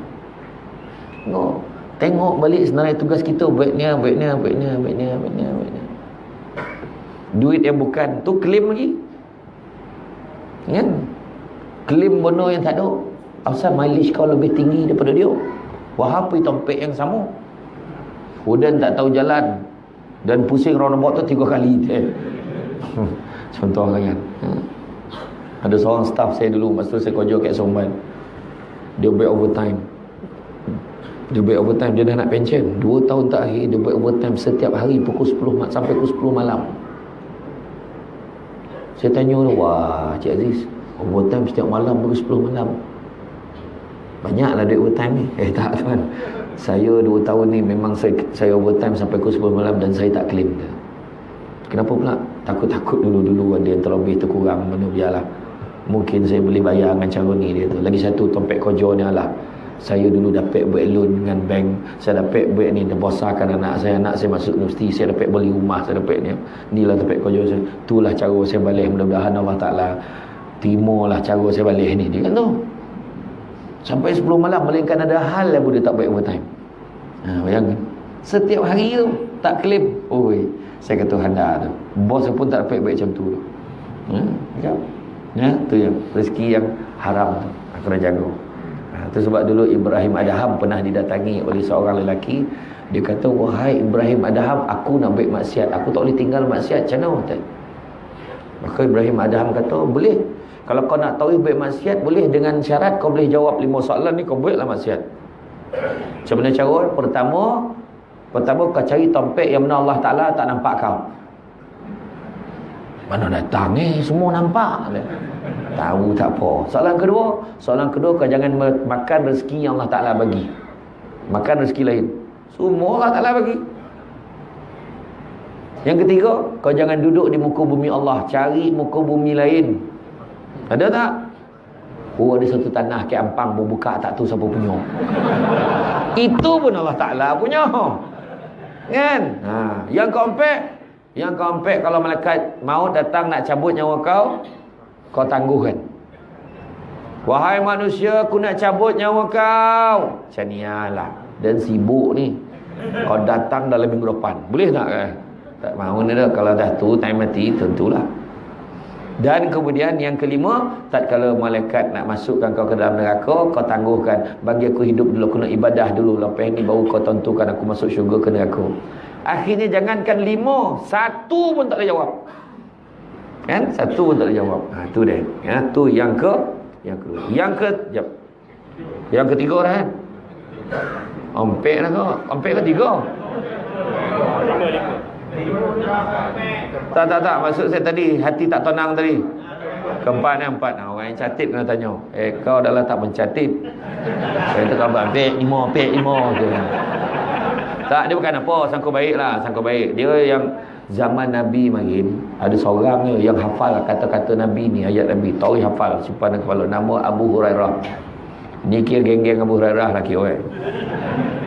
Tengok balik senarai tugas kita. Baiknya. Duit yang bukan tu klaim lagi. Kan? Klaim benda yang tak ada. Asal mileage kau lebih tinggi daripada dia. Wahapi tompek yang sama. Kemudian tak tahu jalan dan pusing roundabout tu 3 kali. Contoh kan. Ada seorang staff saya dulu masa saya kerja kat Seremban. Dia break overtime. Dia dah nak pension. 2 tahun terakhir dia break overtime setiap hari pukul 10 sampai pukul 10 malam. Saya tanya dia, wah Cik Aziz, overtime setiap malam pukul 10 malam. Banyaklah duit overtime ni. Tak tuan. Saya 2 tahun ni memang saya overtime sampai pukul 10 malam dan saya tak claim dia. Kenapa pula? Takut-takut dulu ada yang terlebih terkurang. Mana biarlah. Mungkin saya boleh bayar dengan cara ni dia tu. Lagi satu tompek kerja ni lah. Saya dulu dapat buat loan dengan bank. Saya dapat buat ni membesarkan anak saya masuk universiti. Saya dapat beli rumah. Saya dapat ni. Inilah tempat kerja saya. Itulah cara saya balik. Mudah-mudahan Allah Ta'ala terimalah cara saya balik ni. Dia kan tu. Sampai 10 malam. Melainkan ada hal yang boleh tak baik overtime. Bayangkan. Setiap hari tu. Tak claim. Oi, saya kata handa tu. Bos pun tak dapat baik macam tu. Tu yang rezeki yang haram tu. Kena jaga. Itu sebab dulu Ibrahim Adham pernah didatangi oleh seorang lelaki. Dia kata, wahai Ibrahim Adham, aku nak buat maksiat. Aku tak boleh tinggal maksiat. Macam mana? Maka Ibrahim Adham kata, boleh. Kalau kau nak tahu buat maksiat, boleh dengan syarat kau boleh jawab 5 soalan ni, kau buatlah maksiat. Macam mana cara? Pertama kau cari tompek yang mana Allah Ta'ala tak nampak kau. Mana datang semua nampak. Tahu tak apa. Soalan kedua kau jangan makan rezeki yang Allah Ta'ala bagi. Makan rezeki lain. Semua Allah Ta'ala bagi. Yang ketiga, kau jangan duduk di muka bumi Allah. Cari muka bumi lain. Ada tak? Ada satu tanah ke Ampang berbuka tak tahu siapa punya. Itu pun Allah Ta'ala punya. Kan? Yang keempat, kalau malaikat maut datang nak cabut nyawa kau tangguhkan. Wahai manusia, aku nak cabut nyawa kau. Macam ni lah. Dan sibuk ni. Kau datang dalam minggu depan. Boleh tak? Tak mahu ni dah. Kalau dah tu time mati, tentulah. Dan kemudian yang kelima, tatkala malaikat nak masukkan kau ke dalam neraka, kau tangguhkan. Bagi aku hidup dulu, aku nak ibadah dulu. Lepas ni baru kau tentukan aku masuk syurga ke neraka. Akhirnya jangankan 5, 1 pun tak boleh jawab. Kan? 1 pun tak boleh jawab. Tu dia. Tu yang kedua. Yang ketiga dah kan. Empek lah kau. Empek ke 3? Tak. Maksud saya tadi, hati tak tenang tadi. Keempat ni 4. Orang yang catit kena tanya. Kau dah lah tak mencatit. Saya tu khabar. Pek 5. Tak, dia bukan apa. Sangka baik lah. Sangka baik. Dia yang zaman Nabi makin. Ada seorang yang hafal kata-kata Nabi ni. Ayat Nabi. Tahu hafal. Simpan dalam kepala. Nama Abu Hurairah. Ni kira geng-geng Abu Hurairah lah kira orang.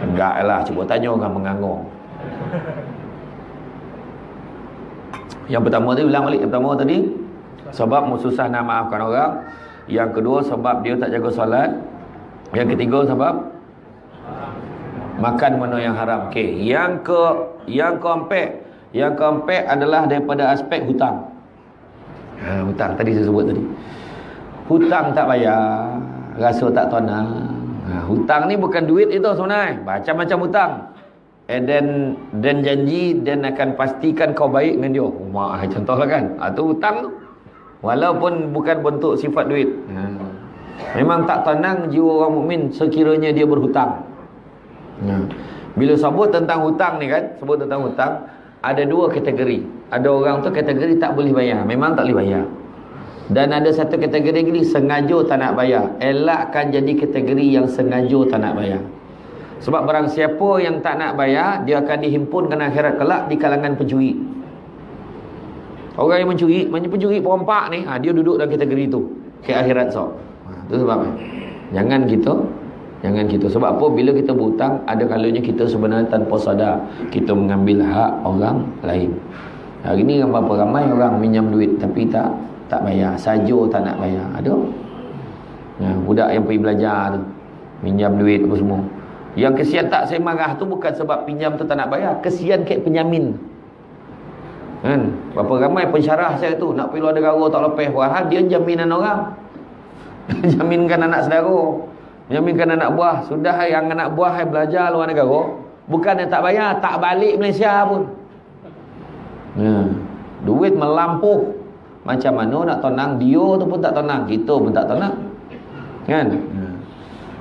Enggak lah. Cuba tanya orang mengangur. Yang pertama tadi, ulang balik. Yang pertama tadi, sebab susah nak maafkan orang. Yang kedua, sebab dia tak jaga solat. Yang ketiga, sebab makan benda yang haram. Okey, yang keempat adalah daripada aspek hutang. Hutang tadi saya sebut tadi. Hutang tak bayar, rasa tak tenang. Hutang ni bukan duit itu sebenarnya. Macam-macam hutang. Dan janji dan akan pastikan kau baik dengan dia. Contohlah kan. Itu hutang tu. Walaupun bukan bentuk sifat duit. Memang tak tenang jiwa orang mukmin sekiranya dia berhutang. Bila sebut tentang hutang ni kan, sebut tentang hutang, ada 2 kategori. Ada orang tu kategori tak boleh bayar, memang tak boleh bayar. Dan ada satu kategori lagi sengaja tak nak bayar. Elakkan jadi kategori yang sengaja tak nak bayar. Sebab barang siapa yang tak nak bayar, dia akan dihimpunkan akhirat kelak di kalangan pencuri. Orang yang pencuri perompak ni, dia duduk dalam kategori tu ke akhirat itu sebabnya. Jangan kita. Sebab apa? Bila kita berhutang, ada kalanya kita sebenarnya tanpa sadar kita mengambil hak orang lain. Hari ni berapa ramai orang minjam duit tapi tak bayar, saja tak nak bayar. Ada. Budak yang pergi belajar tu, minjam duit apa semua. Yang kesian tak saya marah tu bukan sebab pinjam tu tak nak bayar, kesian kat penyamin. Kan? Berapa ramai pensyarah saya tu nak pergi luar negara tak lepas, padahal dia jaminan orang. Jaminkan anak saudara, jaminkan anak buah. Sudah yang anak buah belajar luar negara, bukan yang tak bayar, tak balik Malaysia pun. Duit melampuh. Macam mana nak tenang? Dia tu pun tak tenang, kita pun tak tenang. Kan?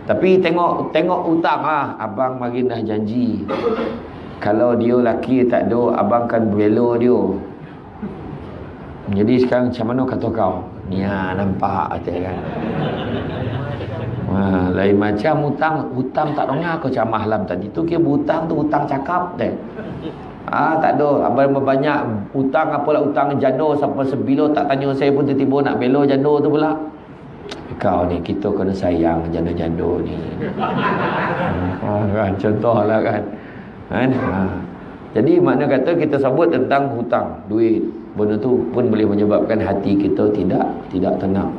Tapi tengok hutang lah. Abang makin dah janji, kalau dia laki tak ada, abang kan bela dia. Jadi sekarang macam mana kata kau? Ni nampak kata kan. Lain macam hutang tak dengar kau macam malam tadi tu kira hutang tu hutang cakap deh. Tak ada. Abang banyak hutang, apalah hutang janda sampai sebilo tak tanya saya pun tiba-tiba nak bela janda tu pula. Kau ni, kita kena sayang janda-janda ni. Kan contohlah kan. Jadi makna kata kita sebut tentang hutang, duit. Benda tu pun boleh menyebabkan hati kita tidak tenang.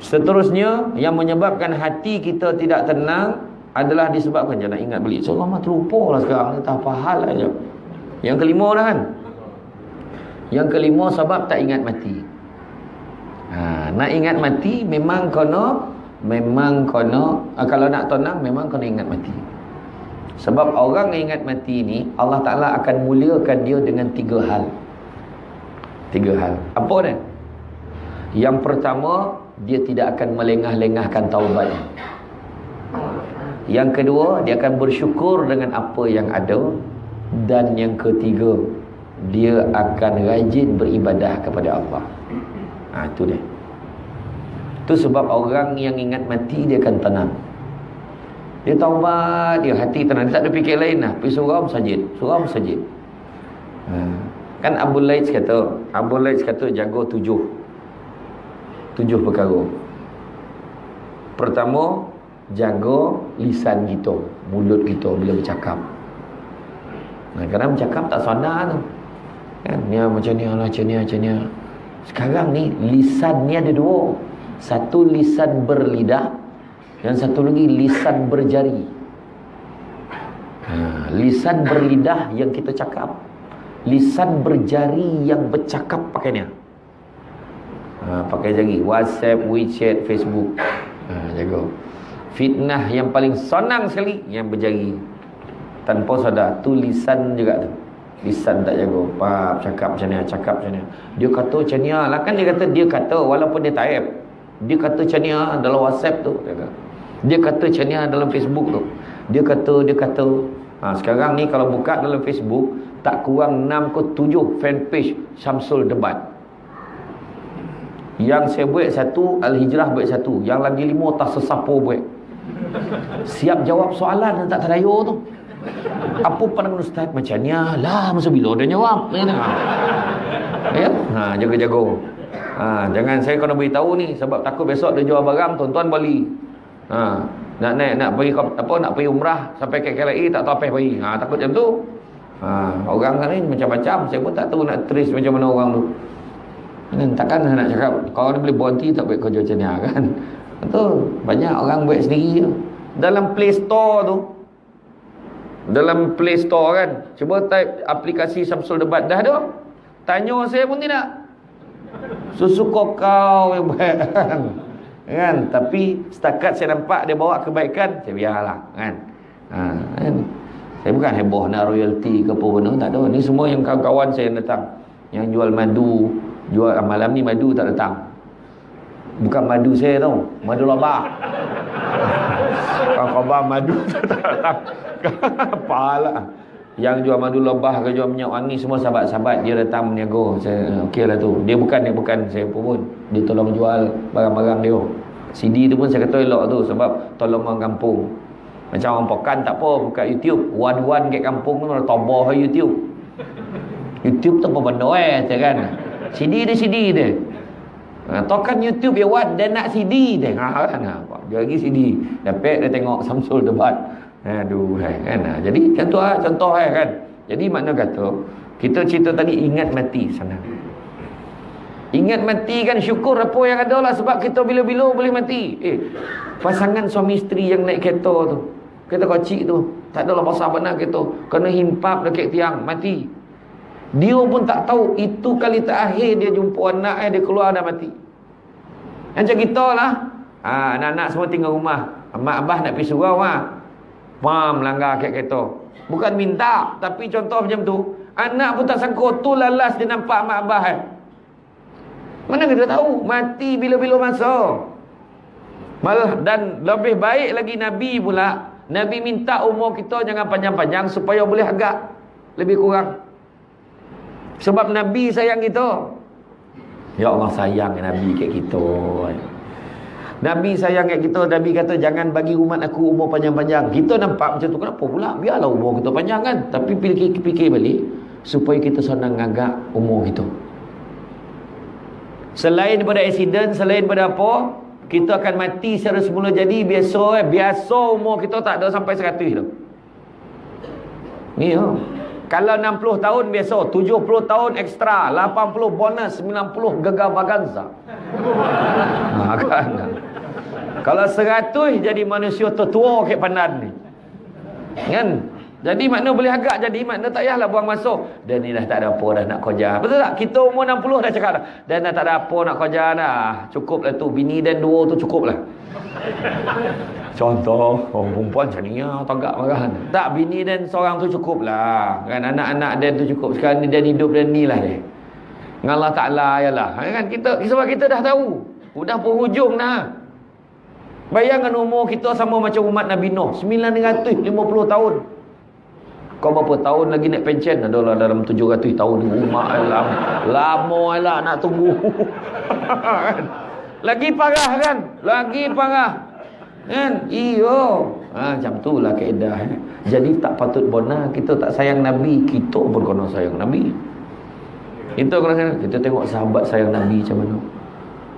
Seterusnya yang menyebabkan hati kita tidak tenang adalah disebabkan, jangan ingat balik. Seolah-olah terlupa lah sekarang ni, tak faham aja. Yang kelima dah kan. Yang kelima sebab tak ingat mati. Nak ingat mati memang kena kalau nak tenang memang kena ingat mati. Sebab orang yang ingat mati ni Allah Ta'ala akan muliakan dia dengan 3 hal. 3 hal. Apa dia? Yang pertama, dia tidak akan melengah-lengahkan taubat. Yang kedua, dia akan bersyukur dengan apa yang ada. Dan yang ketiga, dia akan rajin beribadah kepada Allah. Itu dia. Itu sebab orang yang ingat mati dia akan tenang. Dia taubat, dia hati tenang, dia tak ada fikir lain lah. Pergi surau masjid. Kan Abu Laits kata jaga 7 perkara. Pertama, jaga lisan kita, mulut kita bila bercakap. Kadang bercakap tak sadar tu. Kan ni macam ni. Sekarang ni lisan ni ada 2. Satu lisan berlidah, yang satu lagi lisan berjari. Lisan berlidah yang kita cakap, lisan berjari yang bercakap pakainya. Pakai jari, WhatsApp, WeChat, Facebook. Jaga. Fitnah yang paling senang sekali yang berjari. Tanpa sadar, tu lisan juga tu. Lisan tak jaga. Cakap macam ni. Dia kata macam ni lah kan, dia kata walaupun dia taib. Dia kata macam ni dalam WhatsApp tu. Dia kata macam ni dalam Facebook tu. Dia kata sekarang ni kalau buka dalam Facebook tak kurang 6 ke 7 fanpage Syamsul Debat. Yang saya buat satu, Al-Hijrah buat satu, yang lagi 5 tak sesapo buat. Siap jawab soalan tak terdayu tu. Apa pandangan ustaz macam ni lah, masa bila dia jawab ya, jaga-jaga. Jangan saya kena beritahu ni sebab takut besok dia jual barang tuan-tuan balik. Nak pergi nak pergi umrah sampai ke KLIA tak tahu apa pergi. Takut macam tu. Orang kan ni macam-macam, saya pun tak tahu nak trace macam mana orang tu. Takkan nak cakap kau ni boleh berhenti tak buat kerja macam ni kan. Betul, banyak orang buat sendiri je. Dalam Play Store tu, dalam Play Store kan, cuba type aplikasi Syamsul Debat, dah ada. Tanya saya pun tidak. Susuko kau yang buat kan. Tapi setakat saya nampak dia bawa kebaikan, saya biarlah kan. Saya bukan heboh nak royalty ke apa benda, tak ada. Ni semua yang kawan-kawan saya yang datang, yang jual madu, jual malam ni madu tak datang. Bukan madu saya tau, madu labah. Kawan-kawan madu tak datang. Apalah. Yang jual madu labah ke jual minyak wangi semua sahabat-sahabat dia datang meniaga. Saya okeylah tu. Dia bukan saya pun. Dia tolong jual barang-barang dia. CD tu pun saya kata elok tu sebab tolong orang kampung. Macam orang Pokan tak apa, buka YouTube. Wan-wan kat kampung tu mana toboh YouTube. YouTube tu apa benda saya kan. CD dia. Tokan YouTube dia wan dan nak CD dia. Dia lagi CD. Dapat dia tengok Syamsul Debat. Aduh kan. Jadi contoh kan. Jadi makna kata kita cerita tadi ingat mati senang. Ingat mati kan syukur apa yang ada lah sebab kita bila-bila boleh mati. Pasangan suami isteri yang naik kereta tu, kereta kecil tu, tak adalah pasal benar kereta, kena himpap dekat tiang mati. Dia pun tak tahu itu kali terakhir dia jumpa anak dia keluar dah mati. Macam kita lah. Anak-anak semua tinggal rumah. Mak abah nak pergi surau melanggar kat kereta. Bukan minta, tapi contoh macam tu. Anak pun tak sangka tu lalas dia nampak mak abah Mana kita tahu mati bila-bila masa. Malah dan lebih baik lagi Nabi pula, Nabi minta umur kita jangan panjang-panjang supaya boleh agak lebih kurang. Sebab Nabi sayang kita. Ya Allah sayang Nabi kat kita. Nabi sayang kat kita. Nabi kata jangan bagi umat aku umur panjang-panjang. Kita nampak macam tu, kenapa pula? Biarlah umur kita panjang kan. Tapi fikir balik supaya kita senang agak umur kita. Selain daripada aksiden, selain daripada apa, kita akan mati secara semula jadi biasa umur kita tak ada sampai 100 tu. Ni kalau 60 tahun biasa, 70 tahun ekstra, 80 bonus, 90 gegar vaganza. Kan. Kalau 100 jadi manusia tertua kat pandan ni. Kan? Jadi makna boleh agak jadi, makna tak payahlah buang masa. Dan ni dah tak ada apa dah nak kerja. Betul tak? Kita umur 60 dah cakap dah. Dan dah tak ada apa nak kerja dah. Cukuplah tu. Bini dan 2 tu cukuplah. Contoh, orang perempuan macam ni tagak marahan. Tak, bini dan seorang tu cukuplah. Kan anak-anak dan tu cukup. Sekarang ni dan hidup dan ni lah dia. Dengan Allah Ta'ala yalah. Kan kita, sebab kita dah tahu. Udah penghujung dah. Bayangkan umur kita sama macam umat Nabi Nuh. 950 tahun. Kau berapa tahun lagi nak pencen? Adalah dalam 700 tahun. Umat lama lah nak tunggu. Lagi parah kan? Lagi parah. Kan? Iyo. Macam tu lah kaedah. Jadi tak patut benar kita tak sayang Nabi. Kita pun kena sayang Nabi. Kita kena sayang. Kita tengok sahabat sayang Nabi macam mana.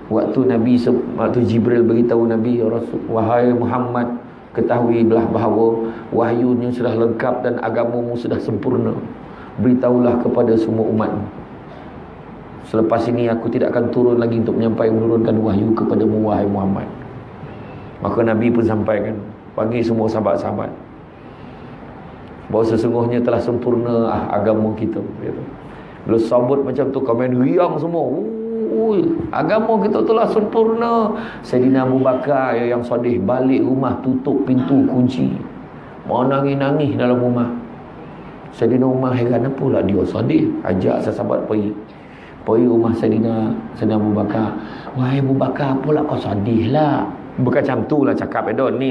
Waktu Jibril beritahu Nabi, wahai Muhammad, ketahuilah bahawa wahyunya sudah lengkap dan agamamu sudah sempurna. Beritahulah kepada semua umatmu. Selepas ini aku tidak akan turun lagi untuk menurunkan wahyu kepadamu wahai Muhammad. Maka Nabi pun sampaikan, bagi semua sahabat-sahabat, bahawa sesungguhnya telah sempurna agama kita. Bila sabut macam tu, komen riang semua. Agama kita telah sempurna. Sayyidina Abu Bakar yang sedih balik rumah, tutup pintu, kunci, mau nangis-nangis dalam rumah. Sayyidina Umar heran, apa pula dia sedih. Ajak sahabat pergi rumah Sayyidina Abu Bakar. Wahai Abu Bakar, apalah kau sedih lah? Bukan macam tu lah cakap Edon. Ni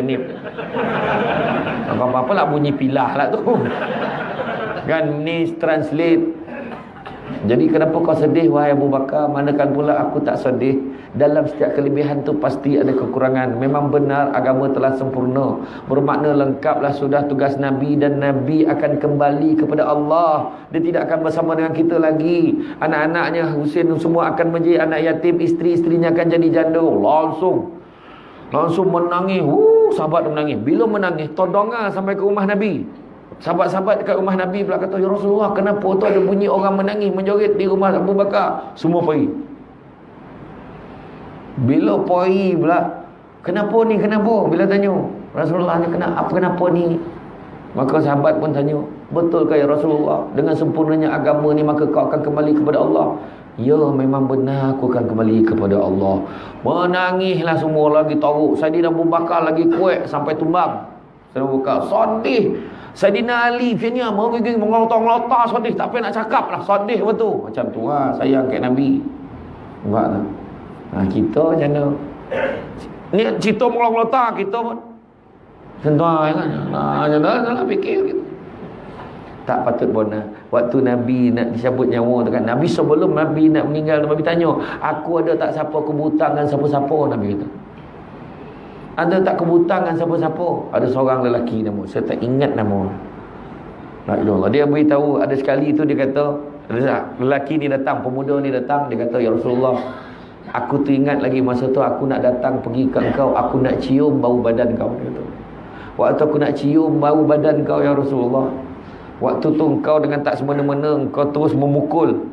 apa-apa lah bunyi pilah lah tu. Kan ni translate. Jadi kenapa kau sedih wahai Abu Bakar? Manakan pula aku tak sedih. Dalam setiap kelebihan tu pasti ada kekurangan. Memang benar agama telah sempurna. Bermakna lengkaplah sudah tugas Nabi. Dan Nabi akan kembali kepada Allah. Dia tidak akan bersama dengan kita lagi. Anak-anaknya Husain semua akan menjadi anak yatim. Isteri-isterinya akan jadi janda. Langsung menangis. Sahabat menangis. Bila menangis, todongan sampai ke rumah Nabi. Sahabat-sahabat dekat rumah Nabi pula kata, ya Rasulullah, kenapa tu ada bunyi orang menangis menjerit di rumah Abu Bakar? Semua pergi. Bila pergi pula, kenapa ni, kenapa? Bila tanya Rasulullah ni, kenapa ni? Maka sahabat pun tanya, betulkah ya Rasulullah, dengan sempurnanya agama ni maka kau akan kembali kepada Allah? Ya, memang benar aku akan kembali kepada Allah. Menangislah semua lagi teruk. Saidina Abu Bakar lagi kuat sampai tumbang. Saidina Abu Bakar sedih. Saidina Ali punya mengelotong-ngelotong sedih, tak payah nak cakap lah, sedih betul. Macam tu lah sayang kat Nabi. Nampak tak? Kita macam mana? Ni cerita mengelotong kita pun sentuh kan. Jangan fikir gitu. Tak patut bona. Waktu Nabi nak dicabut nyawa tu kan, Nabi sebelum Nabi nak meninggal, Nabi tanya, aku ada tak siapa kebutaan dengan siapa-siapa? Nabi kata, ada tak kebutaan dengan siapa-siapa? Ada seorang lelaki nama, saya tak ingat nama. Allah. Dia beritahu, ada sekali tu dia kata, lelaki ni datang, pemuda ni datang, dia kata, ya Rasulullah, aku tu ingat lagi masa tu aku nak datang pergi ke engkau, aku nak cium bau badan kau. Dia kata, waktu aku nak cium bau badan kau ya Rasulullah, waktu tu engkau dengan tak semena-mena engkau terus memukul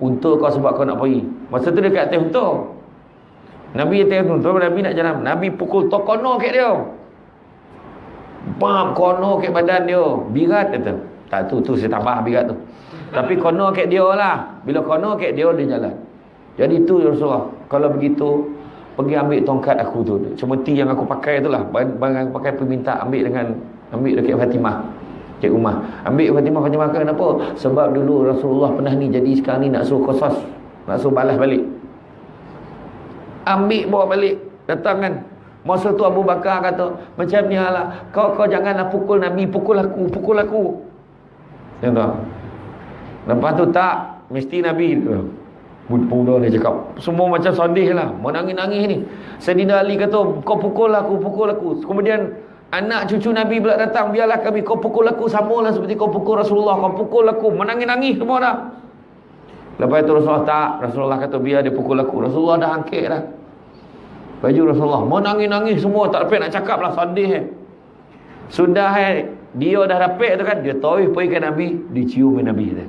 unta kau sebab kau nak pergi. Masa tu dia kat atas unta. Nabi atas unta, Nabi nak jalan, Nabi pukul tokono kat dia. Bam, kono kat badan dia. Birat kata. Tak tu saya tambah birat tu. Tapi kono kat dia lah. Bila kono kat dia, dia jalan. Jadi tu ya Rasulullah, kalau begitu pergi ambil tongkat aku tu, cemeti yang aku pakai tu lah, barang aku pakai, pergi minta ambil dekat Fatimah, cik rumah. Ambil Fatimah kenapa? Sebab dulu Rasulullah pernah ni, jadi sekarang ni nak suruh qasas, nak suruh balas balik. Ambil bawa balik, datang kan. Masa tu Abu Bakar kata, macam ni lah, kau janganlah pukul Nabi, pukul aku. Contoh. Lepas tu tak, mesti Nabi. Budak dia cakap, semua macam sedih lah, menangis-nangis ni. Saidina Ali kata, kau pukul aku. Kemudian anak cucu Nabi pula datang, biarlah kami, kau pukul aku samalah seperti kau pukul Rasulullah, kau pukul aku. Menangis-nangis semua dah. Lepas itu Rasulullah tak, Rasulullah kata biar dia pukul aku. Rasulullah dah angkat dah baju Rasulullah, menangis-nangis semua, tak dapat nak cakap lah, sedih. Sudah dia dah dapat tu kan, dia tahu pergi ke Nabi, dicium Nabi tu.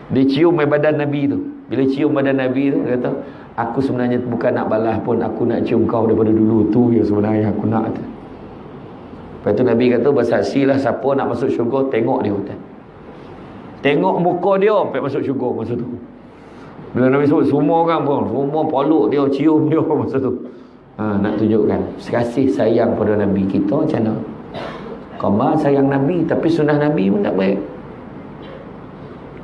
Dia cium badan Nabi tu. Bila cium badan Nabi tu, dia kata, aku sebenarnya bukan nak balas pun, aku nak cium kau daripada dulu. Tu yang sebenarnya aku nak. Lepas tu Nabi kata, bersaksilah siapa nak masuk syurga, tengok dia hutan. Tengok muka dia, sampai masuk syurga masa tu. Bila Nabi sebut, semua orang pun, semua peluk dia, cium dia masa tu. Nak tunjukkan kasih sayang pada Nabi kita macam mana. Kau sayang Nabi, tapi sunnah Nabi pun tak baik.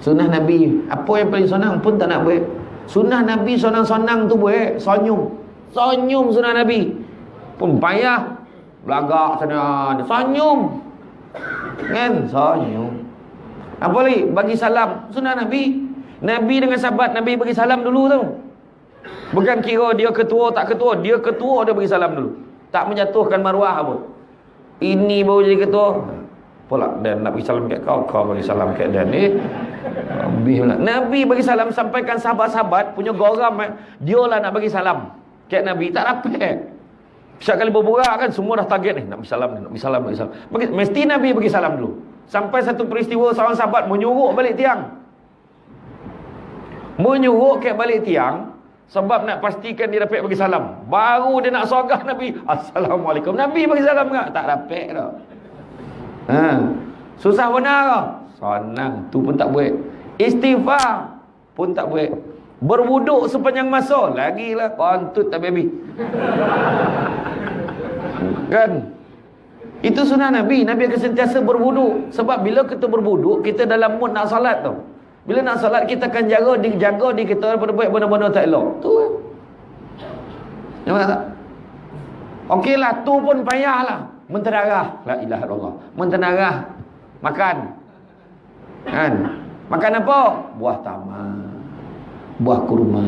Sunnah Nabi, apa yang paling senang pun tak nak buat. Sunnah Nabi senang-senang tu buat, senyum sunnah Nabi pun payah, belagak sana, senyum kan, senyum. Apa lagi? Bagi salam, sunnah Nabi. Nabi dengan sahabat Nabi bagi salam dulu tau. Bukan kira dia ketua tak ketua, dia ketua dia bagi salam dulu, tak menjatuhkan maruah apa. Ini baru jadi ketua pula, dan nak bagi salam kat kau bagi salam kat dan ni. Nabi bagi salam, sampaikan sahabat-sahabat punya geram, dia lah nak bagi salam kat Nabi, tak dapat. Setiap kali berbual kan, semua dah target ni, nak bagi salam. Mesti Nabi bagi salam dulu. Sampai satu peristiwa, seorang sahabat menyuruh balik tiang. Menyuruh kat balik tiang sebab nak pastikan dia dapat bagi salam. Baru dia nak sogah Nabi, Assalamualaikum. Nabi bagi salam tak dapat dah. Susah benar ke? Senang, tu pun tak buat. Istighfar pun tak buat. Berwuduk sepanjang masa, lagilah kontut tak habis. Kan? Itu sunnah Nabi. Nabi akan sentiasa berwuduk. Sebab bila kita berwuduk, kita dalam mood nak salat tau. Bila nak salat, kita akan jaga diri kita daripada buat benda-benda tak elok. Tu kan? Nampak tak? Okeylah, tu pun payahlah. Menterarah. La ilaha illallah. Menterarah. Makan. Kan? Makan apa? Buah tamar. Buah kurma.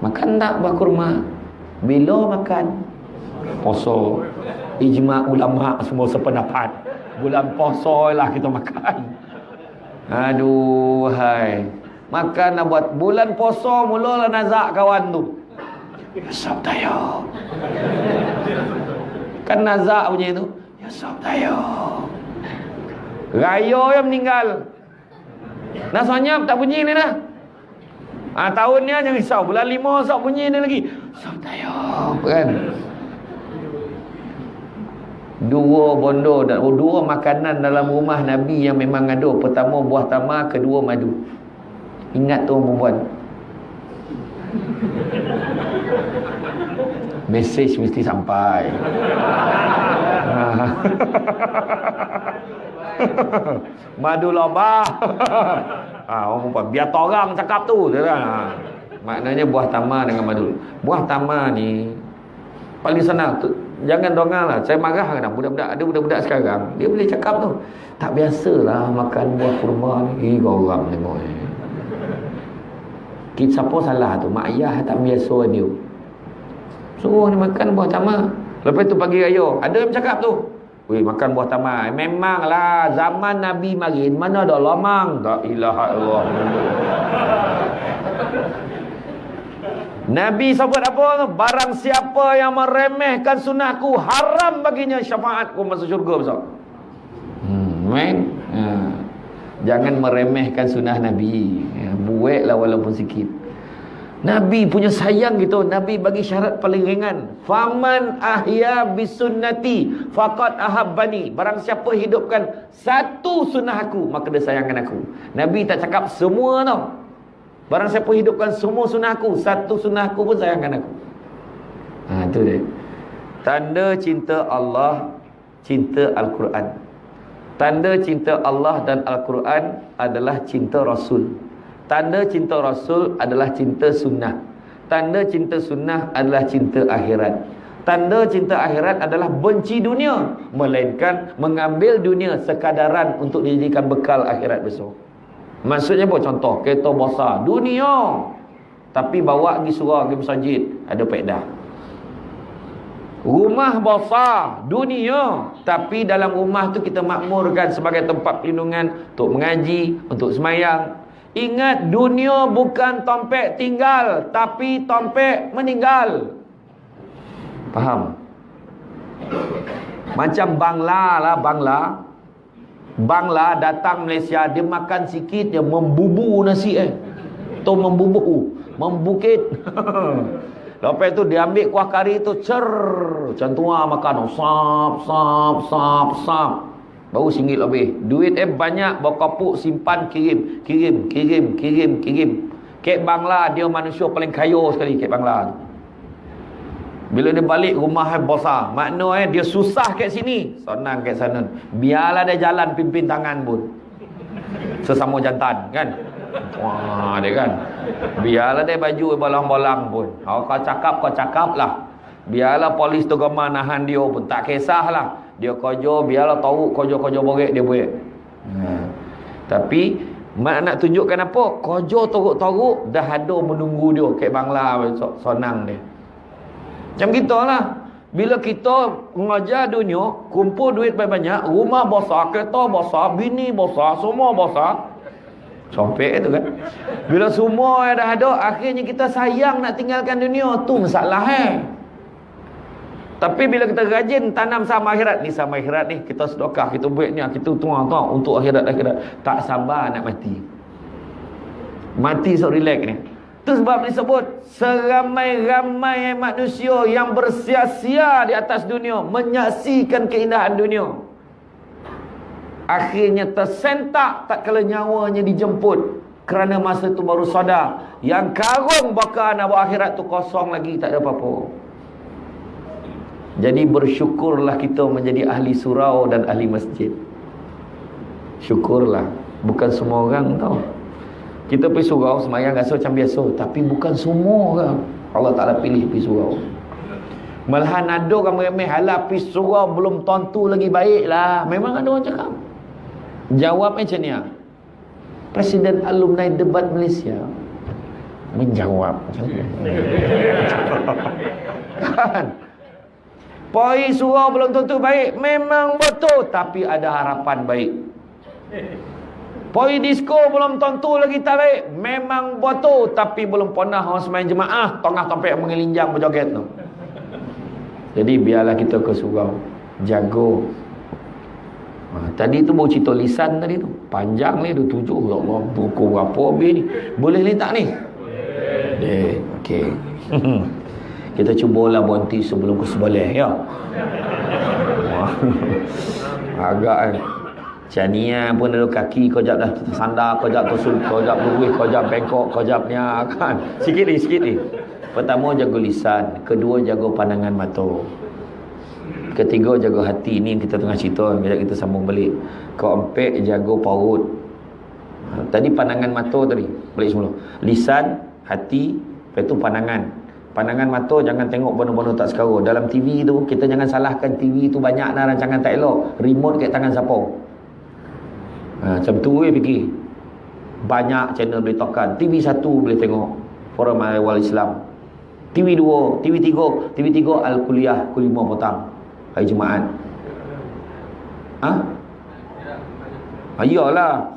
Makan tak buah kurma? Bila makan? Poso. Ijma' ulama' semua sependapat. Bulan poso lah kita makan. Aduh, hai. Makan nak buat. Bulan poso mulalah nazak kawan tu. Yusuf tayo. Kan nazak punya itu. Yusuf tayo. Raya yang meninggal. Nak sonyap tak bunyi ni dah. Tahun ni jangan risau. Bulan 5 sok bunyi ni lagi. Yusuf tayo. Kan? Dua bondo dan dua makanan dalam rumah Nabi yang memang ada. Pertama buah tamar, kedua madu. Ingat tu perempuan. Mesej mesti sampai. Madu loba. Orang perempuan biar torang cakap tu. Maknanya buah tamar dengan madu. Buah tamar ni paling senang tu. Jangan dongang lah. Saya marah kan budak-budak. Ada budak-budak sekarang dia boleh cakap tu. Tak biasalah makan buah kurma ni. Orang tengok ni. Siapa salah tu? Mak ayah tak biasa dia. Suruh ni makan buah tamar. Lepas tu pagi raya ada yang cakap tu. Weh, makan buah tamar. Memanglah zaman Nabi marin mana ada lamang. La ilaha illallah. Nabi sebut apa? Barang siapa yang meremehkan sunnahku, haram baginya syafaatku masuk syurga besar. Jangan meremehkan sunnah Nabi. Buatlah walaupun sikit. Nabi punya sayang gitu. Nabi bagi syarat paling ringan. Faman ahya bisunnati faqad ahabbani. Barang siapa hidupkan satu sunnah aku, maka dia sayangkan aku. Nabi tak cakap semua tau. Barang siapa hidupkan semua sunnah aku, satu sunnah aku pun sayangkan aku. Itu dia. Tanda cinta Allah, cinta Al-Quran. Tanda cinta Allah dan Al-Quran adalah cinta Rasul. Tanda cinta Rasul adalah cinta sunnah. Tanda cinta sunnah adalah cinta akhirat. Tanda cinta akhirat adalah benci dunia, melainkan mengambil dunia sekadaran untuk dijadikan bekal akhirat besok. Maksudnya apa? Contoh, kereta besar dunia, tapi bawa pergi surau, pergi masjid, ada faedah. Rumah besar dunia, tapi dalam rumah tu kita makmurkan sebagai tempat perlindungan untuk mengaji, untuk semayang. Ingat, dunia bukan tompek tinggal, tapi tompek meninggal. Faham? Macam Bangla lah, Bangla datang Malaysia, dia makan sikit dia membubu nasi tu membukit. Lepas tu dia ambil kuah kari tu macam tu lah makan. Sap baru RM1 lebih. Duit banyak, bawa kapuk simpan, kirim. Kek Bangla dia manusia paling kaya sekali, Kek Bangla tu. Bila dia balik rumah besar, makna dia susah kat sini, senang kat sana. Biarlah dia jalan pimpin tangan pun. Sesama jantan kan. Wah, dia kan. Biarlah dia baju bolang-bolang pun. Kau cakap lah. Biarlah polis tu gemar nahan dia pun tak kisahlah. Dia kerja, biarlah tahu kerja borek dia buat. Tapi mak nak tunjukkan apa? Kerja teruk-teruk dah ada menunggu dia kat Bangla, senang dia. Macam kita lah. Bila kita mengajar dunia, kumpul duit banyak, rumah besar, kereta besar, bini besar, semua besar. Compek tu kan. Bila semua dah ada, akhirnya kita sayang nak tinggalkan dunia. Tu masalah Tapi bila kita rajin tanam sama akhirat ni, sama akhirat ni, kita sedekah, kita buat ni, kita tuang untuk akhirat. Tak sabar nak mati. Mati so relax ni. Itu sebab disebut seramai-ramai manusia yang bersia-sia di atas dunia, menyaksikan keindahan dunia, akhirnya tersentak tak kala nyawanya dijemput. Kerana masa tu baru sadar yang karung bakal nak buat akhirat tu kosong lagi, tak ada apa-apa. Jadi bersyukurlah kita menjadi ahli surau dan ahli masjid. Syukurlah. Bukan semua orang tahu. Kita pergi surau semayang rasa macam biasa, tapi bukan semua orang Allah Ta'ala pilih pergi surau. Malahan ada orang remeh, halah pergi surau belum tentu lagi baik lah. Memang ada orang cakap. Jawab macam ni. Presiden Alumni Debat Malaysia menjawab macam ni. Kan? Pergi surau belum tentu baik. Memang betul. Tapi ada harapan baik. Pergi disko belum tentu lagi tak baik. Memang betul. Tapi belum pernah orang semain jemaah tengah tampik mengelinjang berjoget tu. Jadi biarlah kita ke surau. Jago. Tadi tu baru cerita lisan tadi tu. Panjang ni, 27. Ya Allah, buku berapa habis ni? Boleh ni tak ni? Boleh. Okey. Kita cubalah berhenti sebelum ke sebelah, ya. Agak kan. Cania pun ada kaki, kau jap dah sandar, kau jap tosul, kau jap luwih, kau jap bengkok, kau jap ni kan. Sikit ni. Pertama, jaga lisan. Kedua, jaga pandangan mata. Ketiga, jaga hati. Ni kita tengah cerita, kita sambung balik. Keempat, jaga perut. Tadi pandangan mata tadi. Balik semula. Lisan, hati, lepas tu pandangan. Pandangan mata jangan tengok benda-benda tak sekara. Dalam TV tu, kita jangan salahkan TV tu banyak dah rancangan tak elok. Remote kat tangan siapa? Macam tu fikir. Banyak channel boleh tokan. TV 1 boleh tengok Forum Awal Islam. TV 2, TV 3, TV 3 Al-Kuliah, pukul 5 petang. Hari Jumaat. Iyalah.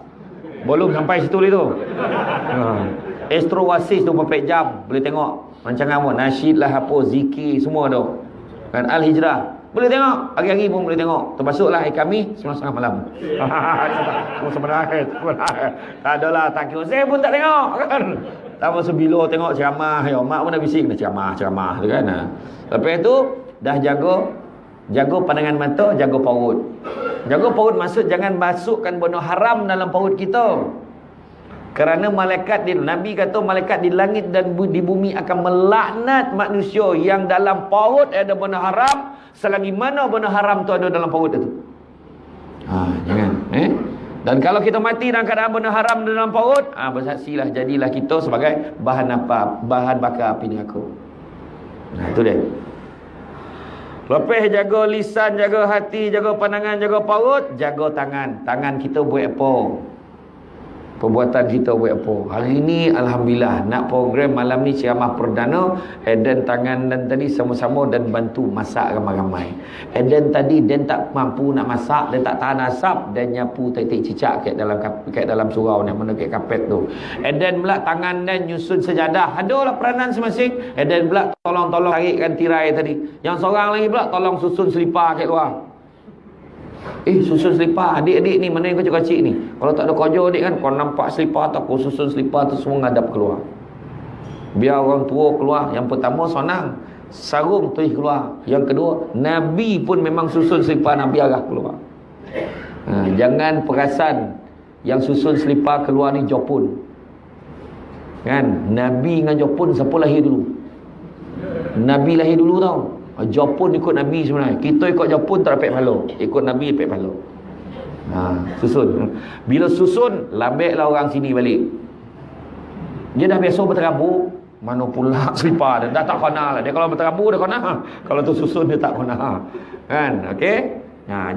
Belum sampai situ tu. Astro Wasis 24 jam boleh tengok. Rancangan apa? Nasyid lah apa, zikir semua tu. Kan Al-Hijrah. Boleh tengok. Hari-hari pun boleh tengok. Termasuklah hari Khamis 9.30 malam. Sebenarnya. Tak adalah tak kira. Saya pun tak tengok kan. Tak masa bila tengok ceramah. Ya, mak pun dah bising dah ceramah tu kan. Lepas tu dah jaga pandangan mata, jaga perut. Jaga perut maksud jangan masukkan benda haram dalam perut kita. Kerana Nabi kata malaikat di langit dan di bumi akan melaknat manusia yang dalam perut ada benda haram selagi mana benda haram tu ada dalam perut itu. Jangan. Dan kalau kita mati dalam keadaan benda haram dalam perut, bersaksilah, jadilah kita sebagai bahan bakar api neraka. Itu dia. Lepas jaga lisan, jaga hati, jaga pandangan, jaga perut, jaga tangan. Tangan kita buat apa? Perbuatan kita buat apa? Hari ini Alhamdulillah nak program malam ni ceramah perdana. Eden tangan dan tadi sama-sama dan bantu masak ramai-ramai. Eden tadi dan tak mampu nak masak, dan tak tahan asap, dan nyapu titik cicak kat dalam surau ni, mana kat kapet tu. Eden pula tangan dan nyusun sejadah. Adalah peranan masing-masing. Eden pula tolong-tolong tarikkan tirai tadi. Yang seorang lagi pula tolong susun selipar kat luar. Susun selipar adik-adik ni, mana yang kecil-kecil ni, kalau tak ada kerja adik kan, kau nampak selipar tu, kau susun selipar tu semua ngadap keluar. Biar orang tua keluar. Yang pertama senang, sarung tulis keluar. Yang kedua, Nabi pun memang susun selipar Nabi arah keluar. Jangan perasan yang susun selipar keluar ni Jepun kan. Nabi dengan Jepun siapa lahir dulu? Nabi lahir dulu tau. Jepun ikut Nabi sebenarnya. Kita ikut Jepun tak dapat pahala. Ikut Nabi dapat pahala. Susun. Bila susun, lambeklah orang sini balik. Dia dah biasa berterabur, mana pula selipar dia. Dah tak kena lah. Dia kalau berterabur dia kena. Kalau tu susun dia tak kena. Kan? Okey?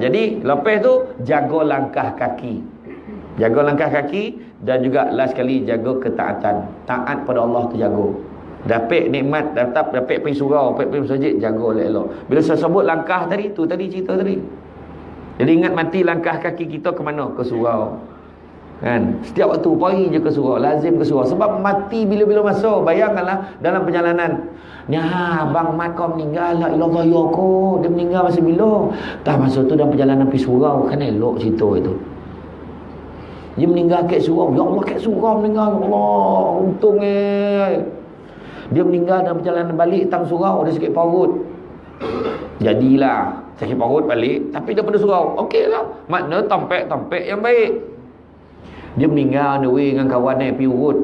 Jadi lepas tu jaga langkah kaki. Jaga langkah kaki dan juga last sekali jaga ketaatan. Taat pada Allah terjaga. Dapat nikmat, dapat pergi surau, dapat pergi masjid, jaga elok-elok. Bila saya sebut langkah tadi, tu tadi cerita tadi. Jadi ingat mati langkah kaki kita ke mana? Ke surau. Kan? Setiap waktu pergi je ke surau, lazim ke surau. Sebab mati bila-bila masa. Bayangkanlah dalam perjalanan. Bang Mat kau meninggal, la ilallah ya kau. Dia meninggal masa bila? Tak masa tu dalam perjalanan pergi surau. Kan elok cerita itu. Dia meninggal kat surau. Ya Allah, kat surau meninggal. Ya Allah, untung Dia meninggal dalam perjalanan balik tang surau, ada sakit perut. Jadilah sakit perut balik, tapi daripada surau. Okeylah. Makna tampek yang baik. Dia meninggal on the way dengan kawan dia pergi urut.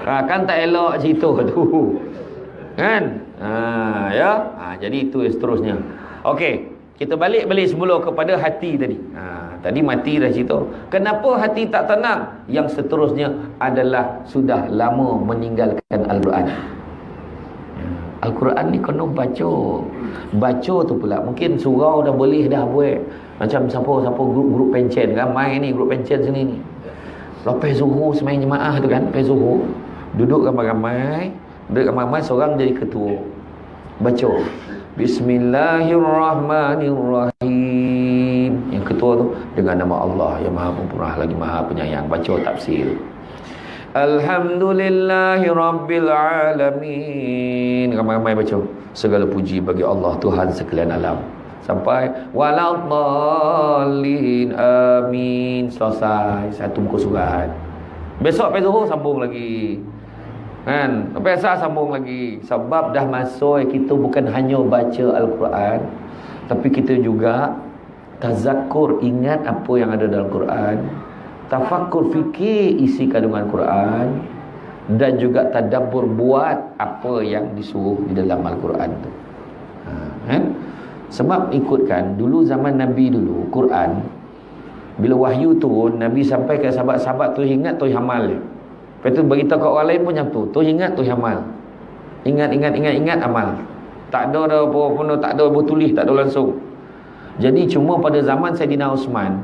Kan tak elok cerita tu. Kan? Jadi itu seterusnya. Okey. Kita balik semula kepada hati tadi. Tadi mati dah cerita. Kenapa hati tak tenang? Yang seterusnya adalah sudah lama meninggalkan Al-Quran. Al-Quran ni kena baca. Baca tu pula mungkin surau dah boleh dah buat. Macam siapa grup pencen ramai ni, grup pencen sini ni. Lepas zuhur semain jemaah tu kan, lepas zuhur duduk ramai-ramai, seorang jadi ketua. Baca Bismillahirrahmanirrahim. Yang ketua tu dengan nama Allah yang Maha Pemurah lagi Maha Penyayang. Baca tafsir. Alhamdulillahirabbil alamin. Ramai-ramai baca. Segala puji bagi Allah Tuhan sekalian alam. Sampai waladdallin amin. Selesai satu muka surat. Besok pagi zuhur sambung lagi. Kan? Lepas asar sambung lagi. Sebab dah masuk kita bukan hanya baca Al-Quran, tapi kita juga tazakkur, ingat apa yang ada dalam Quran, tafakkur fikir isi kandungan Quran, dan juga tadabbur buat apa yang disuruh di dalam Al-Quran tu. Kan? Sebab ikutkan dulu zaman Nabi dulu, Quran bila wahyu turun, Nabi sampai ke sahabat-sahabat tu ingat tu hamal. Lepas tu beritahu kat orang lain pun macam tu. Tu ingat tu amal. Ingat amal. Tak ada apa pun, tak ada bertulis, tak ada langsung. Jadi cuma pada zaman Saidina Osman,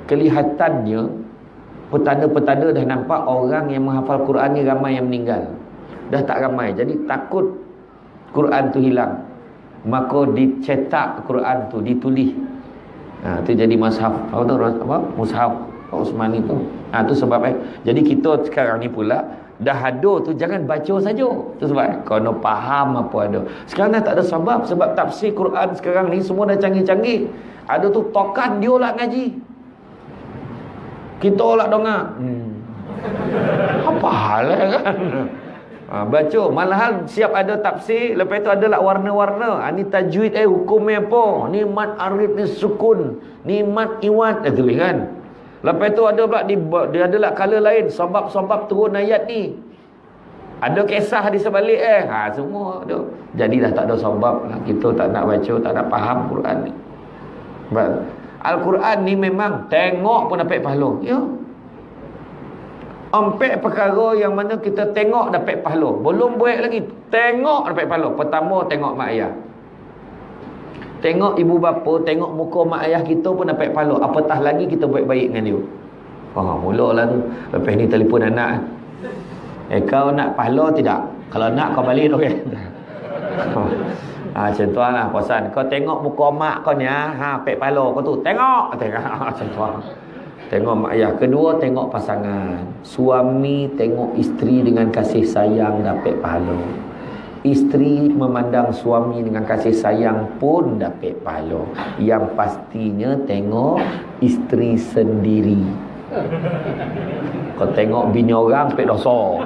kelihatannya petanda-petanda dah nampak orang yang menghafal Quran ni ramai yang meninggal. Dah tak ramai. Jadi takut Quran tu hilang. Maka dicetak Quran tu, ditulis. Tu jadi mushaf. Apa? Mushaf Osman itu. Tu sebab jadi kita sekarang ni pula dah ada tu jangan baca saja. Tu sebab kena faham apa ada. Sekarang dah tak ada sebab tafsir Quran sekarang ni semua dah canggih-canggih. Ada tu tokan dia lah ngaji. Kita lah dengar. Apa hal kan? Baca, malahan siap ada tafsir, lepas tu ada lah warna-warna. Ni tajwid hukumnya apa? Ni mat arif, ni sukun, ni mat iwat, tulis kan. Lepas tu ada pula dia ada lah color lain, sebab turun ayat ni. Ada kisah di sebalik semua ada. Jadilah tak ada sebab lah. Kita tak nak baca, tak nak faham Quran ni. Al-Quran ni memang tengok pun dapat pahala. Ya. Empat perkara yang mana kita tengok dapat pahala. Belum buat lagi, tengok dapat pahala. Pertama, tengok mak ayah. Tengok ibu bapa, tengok muka mak ayah kita pun dapat pahala. Apatah lagi kita buat baik dengan dia. Mulalah tu. Lepas ni telefon anak. Kau nak pahala tidak? Kalau nak kau balik okey. Macam tu lah puasan. Kau tengok muka mak kau ni, dapat pahala kau tu. Tengok. Macam tu lah. Tengok mak ayah. Kedua, tengok pasangan. Suami tengok isteri dengan kasih sayang dapat pahala. Isteri memandang suami dengan kasih sayang pun dapat pahala. Yang pastinya tengok isteri sendiri. Kau tengok bini orang dapat dosa.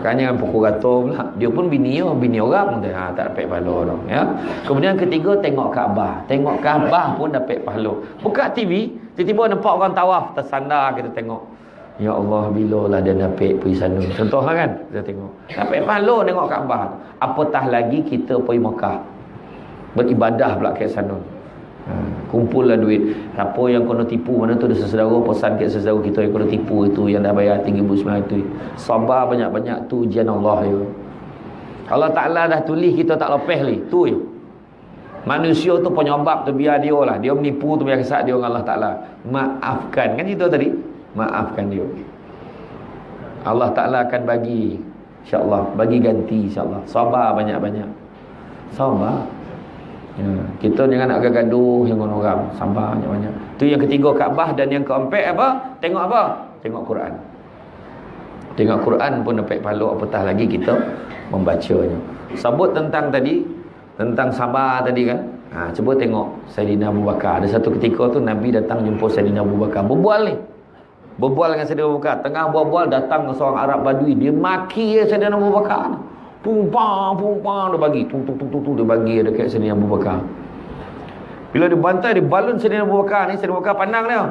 Kan jangan pukul rata pula. Dia pun bini orang tak dapat pahala dah, ya. Kemudian ketiga, tengok Kaabah. Tengok Kaabah pun dapat pahala. Buka TV, tiba-tiba nampak orang tawaf, tersandar kita tengok. Ya Allah, bilalah dia dapat pergi sana. Contohlah kan, kita tengok. Dapat pahala tengok Kaabah. Apatah lagi kita pergi Mekah. Beribadah pula kat sana. Kumpullah duit. Siapa yang kena tipu, mana tu ada sesaudara pesan kat sesaudara kita yang kena tipu itu, yang dah bayar RM3,900 itu. Sabar banyak-banyak, tu ujian Allah ya. Allah Ta'ala dah tulis kita tak lepas ni. Tu je. Manusia tu penyebab tu biar dia lah. Dia menipu tu biar kesak dia dengan Allah Ta'ala. Maafkan. Kan cerita tadi? Maafkan dia. Allah Ta'ala akan bagi, insyaAllah. Bagi ganti insyaAllah. Sabar banyak-banyak. Sabar. Kita jangan nak gaduh dengan orang. Sabar banyak-banyak. Tu yang ketiga Kaabah. Dan yang keempat apa? Tengok apa? Tengok Quran. Tengok Quran pun dapat pahala. Apatah lagi kita membacanya. Sebut tentang tadi, tentang sabar tadi kan. Cuba tengok Saidina Abu Bakar. Ada satu ketika tu Nabi datang jumpa Saidina Abu Bakar. Berbual ni. Berbual dengan Saidina Abu Bakar. Tengah berbual datang seorang Arab Badui. Dia maki Saidina Abu Bakar. Pumpang dia bagi. Tung dia bagi dekat Saidina Abu Bakar. Bila dia bantai, dia balun Saidina Abu Bakar ni. Saidina Abu Bakar pandang dia.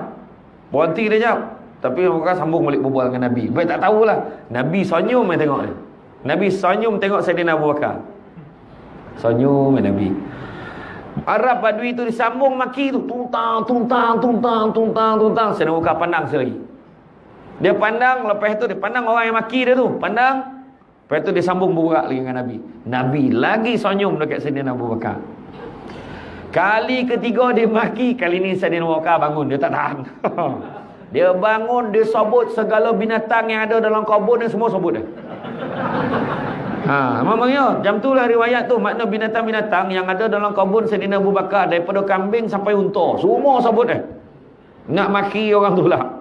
Berhenti dia jap. Tapi Abu Bakar sambung balik berbual dengan Nabi. Baik tak tahulah. Nabi senyum main tengok dia. Nabi senyum tengok Saidina Abu Bakar. Senyum main Nabi. Arab Badui tu disambung maki tu. Tuntang. Saidina Abu Bakar pandang sekali lagi. Dia pandang, lepas tu dia pandang orang yang maki dia tu. Pandang. Lepas tu dia sambung berbual lagi dengan Nabi. Nabi lagi senyum dekat Saidina Abu Bakar. Kali ketiga dia maki, kali ni Saidina Abu Bakar bangun, dia tak tahan. Dia bangun, dia sebut segala binatang yang ada dalam kebun dia semua sebut dia. Memangnya jam tu lah riwayat tu, makna binatang-binatang yang ada dalam kebun Saidina Abu Bakar, daripada kambing sampai unta, semua sebut dia. Nak maki orang tu lah.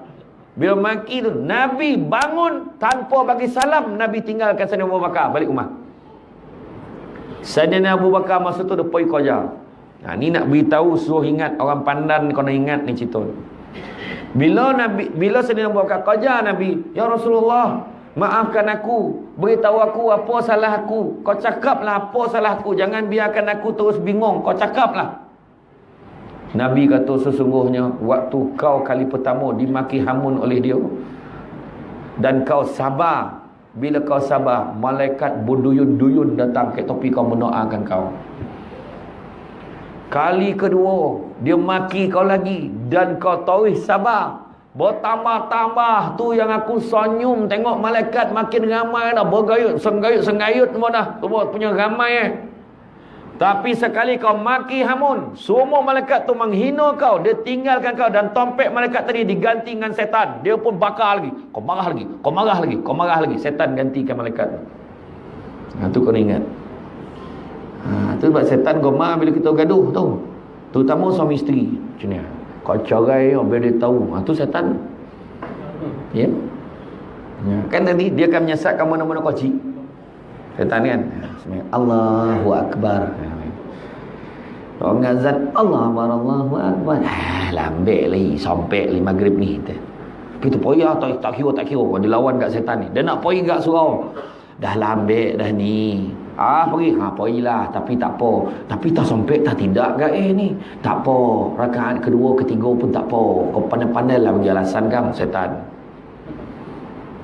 Bila maki tu, Nabi bangun tanpa bagi salam, Nabi tinggalkan Saidina Abu Bakar balik rumah. Saidina Abu Bakar masa tu dia pergi kerja. Ni nak beritahu, suruh ingat orang pandan, kau nak ingat ni cerita. Bila Saidina Abu Bakar kerja Nabi, ya Rasulullah, maafkan aku, beritahu aku apa salah aku. Kau cakaplah apa salah aku, jangan biarkan aku terus bingung, kau cakaplah. Nabi kata, sesungguhnya waktu kau kali pertama dimaki hamun oleh dia dan kau sabar, bila kau sabar, malaikat berduyun-duyun datang ke topi kau mendoakan kau. Kali kedua dia maki kau lagi dan kau terus sabar, bertambah-tambah tu yang aku senyum tengok malaikat makin ramai dah, bergayut, senggayut semua dah, semua punya ramai Tapi sekali kau maki hamun, semua malaikat tu menghina kau, dia tinggalkan kau, dan tompek malaikat tadi diganti dengan setan. Dia pun bakar lagi. Kau marah lagi, kau marah lagi, kau marah lagi. Setan gantikan malaikat. Tu kau ingat. Tu sebab setan gomar bila kita gaduh tu. Terutama suami isteri. Macam ni. Kau cerai biar dia tahu. Tu setan. Ya. Kan tadi dia akan menyesatkan mana-mana koci. Setan kan. Allahu Akbar. Orang azan Allahu Akbar. Lambek lagi sampai lagi maghrib ni. Tapi tu poya tak kira. Dia lawan kat setan ni. Dia nak pergi kat surau. Dah lambek dah ni. Pergi. Pergilah. Tapi tak apa. Tapi tak sampai tak tidak ke ni. Tak apa. Rakaat kedua, ketiga pun tak apa. Kau pandai-pandai lah bagi alasan kan setan.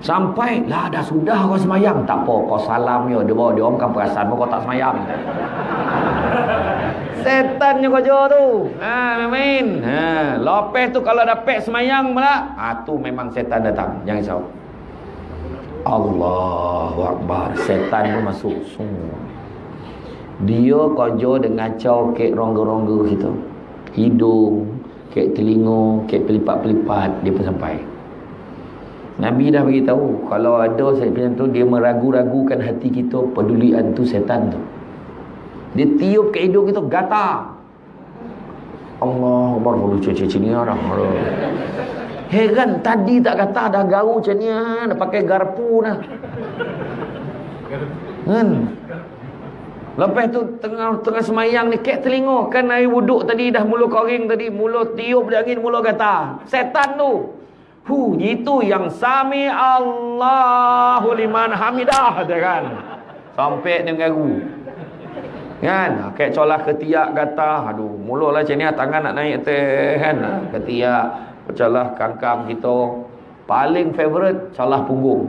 Sampai lah dah sudah kau semayang. Tak apa, kau salam je. Dia bawa dia orang kan perasan kau tak semayang. Setannya kau jauh tu. Main. Lepas tu kalau dapat semayang pula, tu memang setan datang. Jangan risau. Allahu Akbar. Setan tu masuk semua. Dia kerja dengan ngacau kek rongga-rongga kita. Hidung, kek telinga, kek pelipat-pelipat, dia pun sampai. Nabi dah beritahu, kalau ada macam tu, dia meragu-ragukan hati kita, pedulian tu setan tu. Dia tiup ke hidung kita, gatal. Allah Akbar, lucu-lucu ni orang. Heran, tadi tak gatal, dah garu macam ni, dah pakai garpu dah. Kan? Lepas tu tengah semayang ni, kek telinga. Kan air wuduk tadi dah mula koring tadi, mula tiup dia angin, mula gatal. Setan tu. Itu yang sami Allahu liman hamidah dia kan. Sampai dia garu. Kan? Kayak colah ketiak gatal. Mulalah macam ni tangan nak naik atas kan. Ketiak, colah kangkang kita. Paling favorite colah punggung.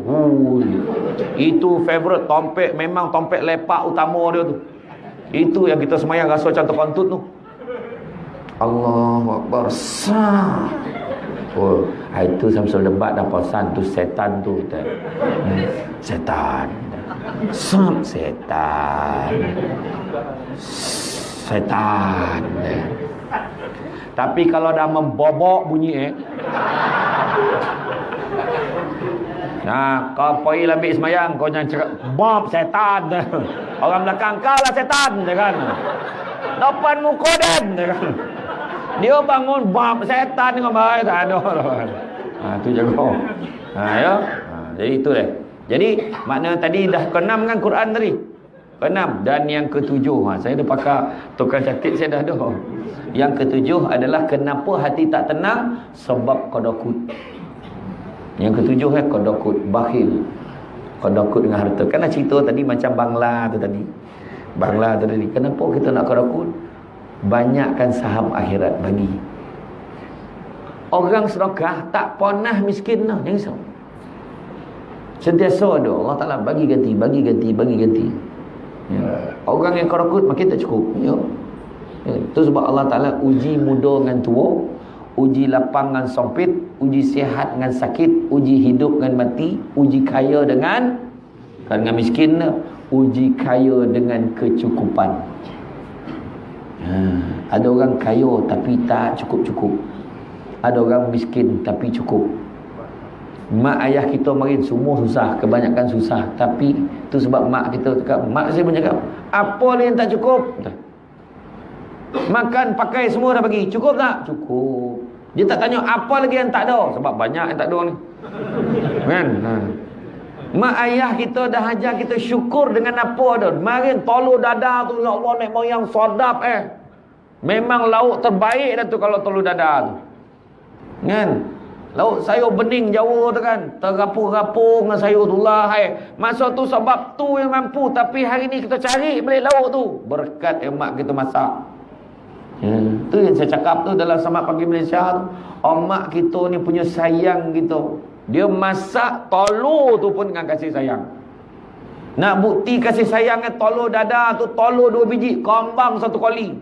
Itu favorite tompek, memang tompek lepak utama dia tu. Itu yang kita semayang rasa macam terkontut tu. Allahu Akbar. Itu samsul debat dah pasan tu setan tu. Setan. Setan. Tapi kalau dah membobok bunyi kau pergi ambil semayang, kau jangan cakap bob setan. Orang belakang kau lah setan kan. Depan muka dia kan. Dia bangun bab setan dengan baik tak ada. Tu jaga. Ya. Jadi itu deh. Jadi makna tadi dah ke-6 kan Quran tadi. Ke-6 dan yang ke-7. Saya dah pakai tukar catat saya dah ada. Yang ke-7 adalah kenapa hati tak tenang, sebab qadakut. Yang ke-7 qadakut, bakhil. Qadakut dengan harta. Kan cerita tadi macam bangla tu tadi. Bangla tu tadi. Kenapa kita nak qadakut? Banyakkan saham akhirat bagi. Orang sedekah tak pernah miskin dah. Jangan risau. Sentiasa ada Allah Ta'ala bagi ganti. Orang yang qadakut makin tak cukup. Itu sebab Allah Ta'ala uji muda dengan tua, uji lapang dengan sempit, uji sihat dengan sakit, uji hidup dengan mati, uji kaya dengan Kan dengan miskin uji kaya dengan kecukupan. Ada orang kaya tapi tak cukup-cukup. Ada orang miskin tapi cukup. Mak ayah kita marin semua susah, kebanyakan susah. Tapi tu sebab mak kita cakap, mak saya pun cakap, apa yang tak cukup? Makan, pakai semua dah bagi, cukup tak? Cukup. Dia tak tanya apa lagi yang tak ada, sebab banyak yang tak ada ni. Kan? Mak ayah kita dah ajar kita syukur dengan apa ada. Marin telur dadah tu, ya Allah, nek moyang sedap Memang lauk terbaik dah tu kalau telur dadah tu. Kan? Lauk sayur bening Jawa tu kan, terapung-rapung dengan sayur tu lah. Masa tu sebab tu yang mampu, tapi hari ni kita cari balik lauk tu berkat mak kita masak. Tu yang saya cakap tu dalam Selamat Pagi Malaysia tu. Mak kita ni punya sayang gitu. Dia masak telur tu pun dengan kasih sayang. Nak bukti kasih sayang dengan telur dadah tu, telur 2 biji, kambang 1 kali.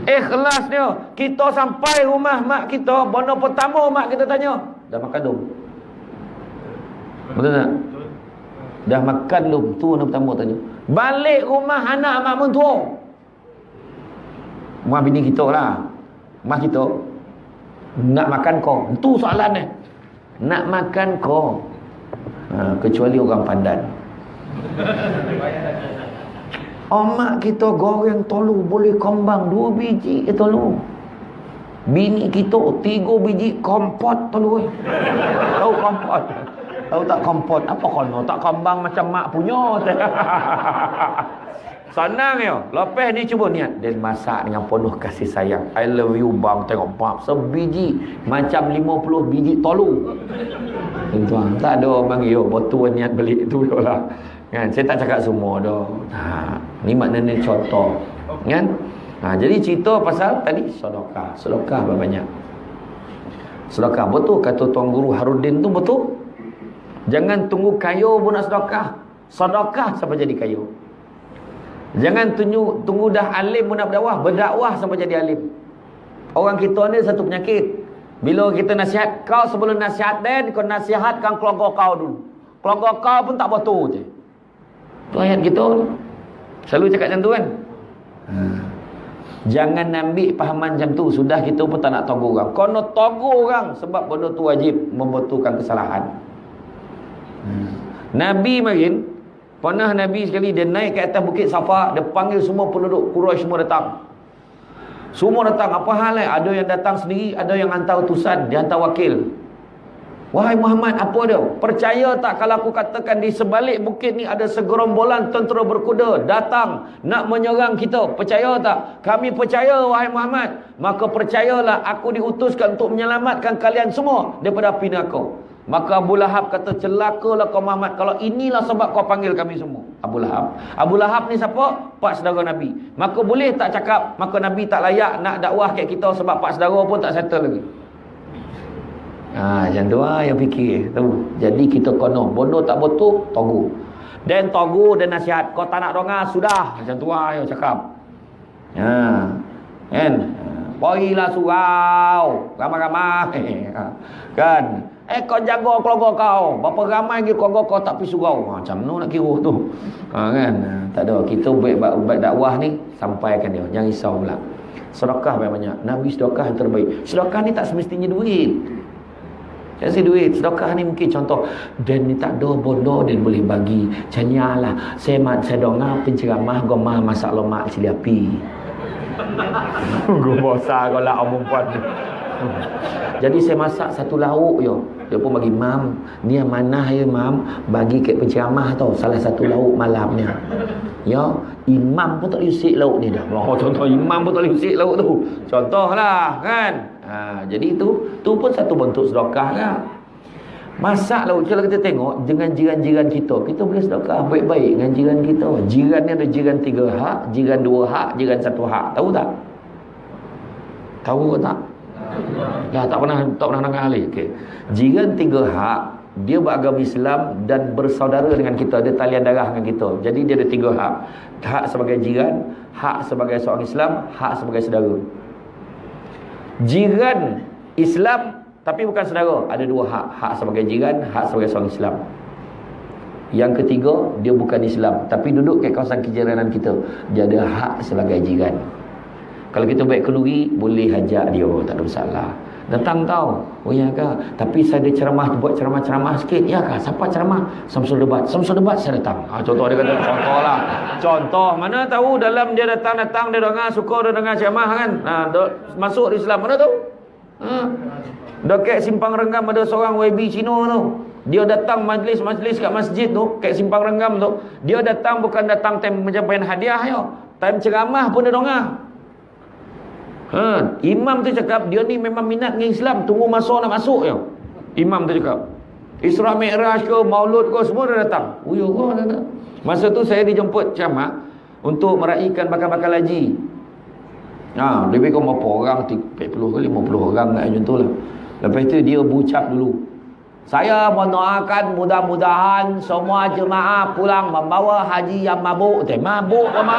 Ikhlas dia. Kita sampai rumah mak kita, benda pertama mak kita tanya, dah makan belum? Betul tak? Dah makan belum? Tu benda pertama tanya. Balik rumah anak mak mentua, mak bini kita lah, mak kita, nak makan kau? Tu soalan ni. Nak makan kau? Kecuali orang pandan. Mak kita goreng telur boleh kembang 2 biji telur. Bini kita 3 biji kompot telur. Tahu kompot? Tahu tak kompot? Apa kono? Tak kembang macam mak punya. Senang ya. Lepas ni cuba niat dan masak dengan penuh kasih sayang. I love you bang, tengok bang, sebiji macam 50 biji telur. Tuan, tak ada orang panggil, betul niat beli tu lah. Kan? Saya tak cakap semua dah. Ni maknanya contoh. Kan? Jadi cerita pasal tadi sedekah. Sedekah banyak. Sedekah betul kata Tuan Guru Harudin tu betul. Jangan tunggu kaya pun nak sedekah. Sedekah sampai jadi kaya. Jangan tunggu dah alim pun nak berdakwah sampai jadi alim. Orang kita ni satu penyakit. Bila kita nasihat kau, sebelum nasihat kau nasihatkan keluarga kau dulu. Keluarga kau pun tak betul je. Tu ayat kita selalu cakap macam tu kan. Jangan ambil pahaman macam tu. Sudah kita pun tak nak togur orang. Kau nak togur orang sebab benda tu wajib membetulkan kesalahan. Nabi marin, pernah Nabi sekali dia naik ke atas bukit Safa, dia panggil semua penduduk Quraisy semua datang. Semua datang. Apa hal Ada yang datang sendiri, ada yang hantar utusan, dia hantar wakil. Wahai Muhammad, apa dia? Percaya tak kalau aku katakan di sebalik bukit ni ada segerombolan tentera berkuda datang nak menyerang kita? Percaya tak? Kami percaya wahai Muhammad. Maka percayalah aku diutuskan untuk menyelamatkan kalian semua daripada api neraka. Maka Abu Lahab kata, celakalah kau Muhammad kalau inilah sebab kau panggil kami semua. Abu Lahab. Abu Lahab ni siapa? Pak saudara Nabi. Maka boleh tak cakap, maka Nabi tak layak nak dakwah kat kita sebab pak saudara pun tak settle lagi. Macam tu yang fikir tu. Jadi kita kono bodoh tak betul togu. Dan togu dan nasihat. Kau tak nak dengar sudah. Macam tu yang cakap. Kan? Pergilah surau ramai-ramai. Kan? Kau jaga keluarga kau. Berapa ramai lagi keluarga kau tak pergi surau. Macam mana nak kira tu? Kan? Tak ada. Kita baik dakwah ni sampaikan dia. Jangan risau pula. Sedekah banyak. Nabi sedekah yang terbaik. Sedekah ni tak semestinya duit. Kasih duit. Sedekah ni mungkin contoh. Dan ni tak ada bodoh dan boleh bagi. Macam lah. Saya dengar penceramah gomah masak lemak cili api. Gue bosan kau lah omong puan. Jadi saya masak satu lauk je. Dia pun bagi, mam, ni yang mana ya mam? Bagi kat penceramah tau. Salah satu lauk malamnya. Ya, imam pun tak boleh usik lauk ni dah. Contoh imam pun tak boleh usik lauk tu. Contohlah kan. Jadi tu pun satu bentuk sedekah kan. Masak lauk. Kalau kita tengok dengan jiran-jiran kita, kita boleh sedekah baik-baik dengan jiran kita. Jiran ni ada jiran 3 hak, jiran 2 hak, jiran 1 hak. Tahu tak? Tahu ke tak? Dah tak pernah dengar lagi. Okey. Jiran 3 hak, dia beragama Islam dan bersaudara dengan kita, dia talian darah dengan kita. Jadi dia ada 3 hak. Hak sebagai jiran, hak sebagai seorang Islam, hak sebagai saudara. Jiran Islam tapi bukan saudara, ada 2 hak. Hak sebagai jiran, hak sebagai seorang Islam. Yang ketiga, dia bukan Islam tapi duduk kat kawasan kejiranan kita, dia ada hak sebagai jiran. Kalau kita baik kenduri, boleh ajak dia, tak ada masalah. Datang tau, oh ya kah, tapi saya ada ceramah, buat ceramah sikit. Ya kah, siapa ceramah? Samsul Debat saya datang. Contoh dia kata, contoh lah. Contoh, mana tahu dalam dia datang dia dengar, suka dia dengar ceramah kan. Masuk di Islam, mana tahu. Dekat Simpang Renggam ada seorang YB Cina tu. Dia datang majlis-majlis kat masjid tu, kat Simpang Renggam tu. Dia datang bukan datang time penyampaian hadiah yo. Time ceramah pun dia dengar. Imam tu cakap dia ni memang minat dengan Islam, tunggu masa nak masuk je. Imam tu cakap Isra Mi'raj ke Maulud ke semua dia datang. Oh ya Allah. Masa tu saya dijemput ceramah untuk meraihkan bakal-bakal haji. Lebih kurang berapa orang, 40 ke 50 orang macam tu lah. Lepas tu dia berucap dulu, saya mendoakan mudah-mudahan semua jemaah pulang membawa haji yang mabuk. Mabuk apa?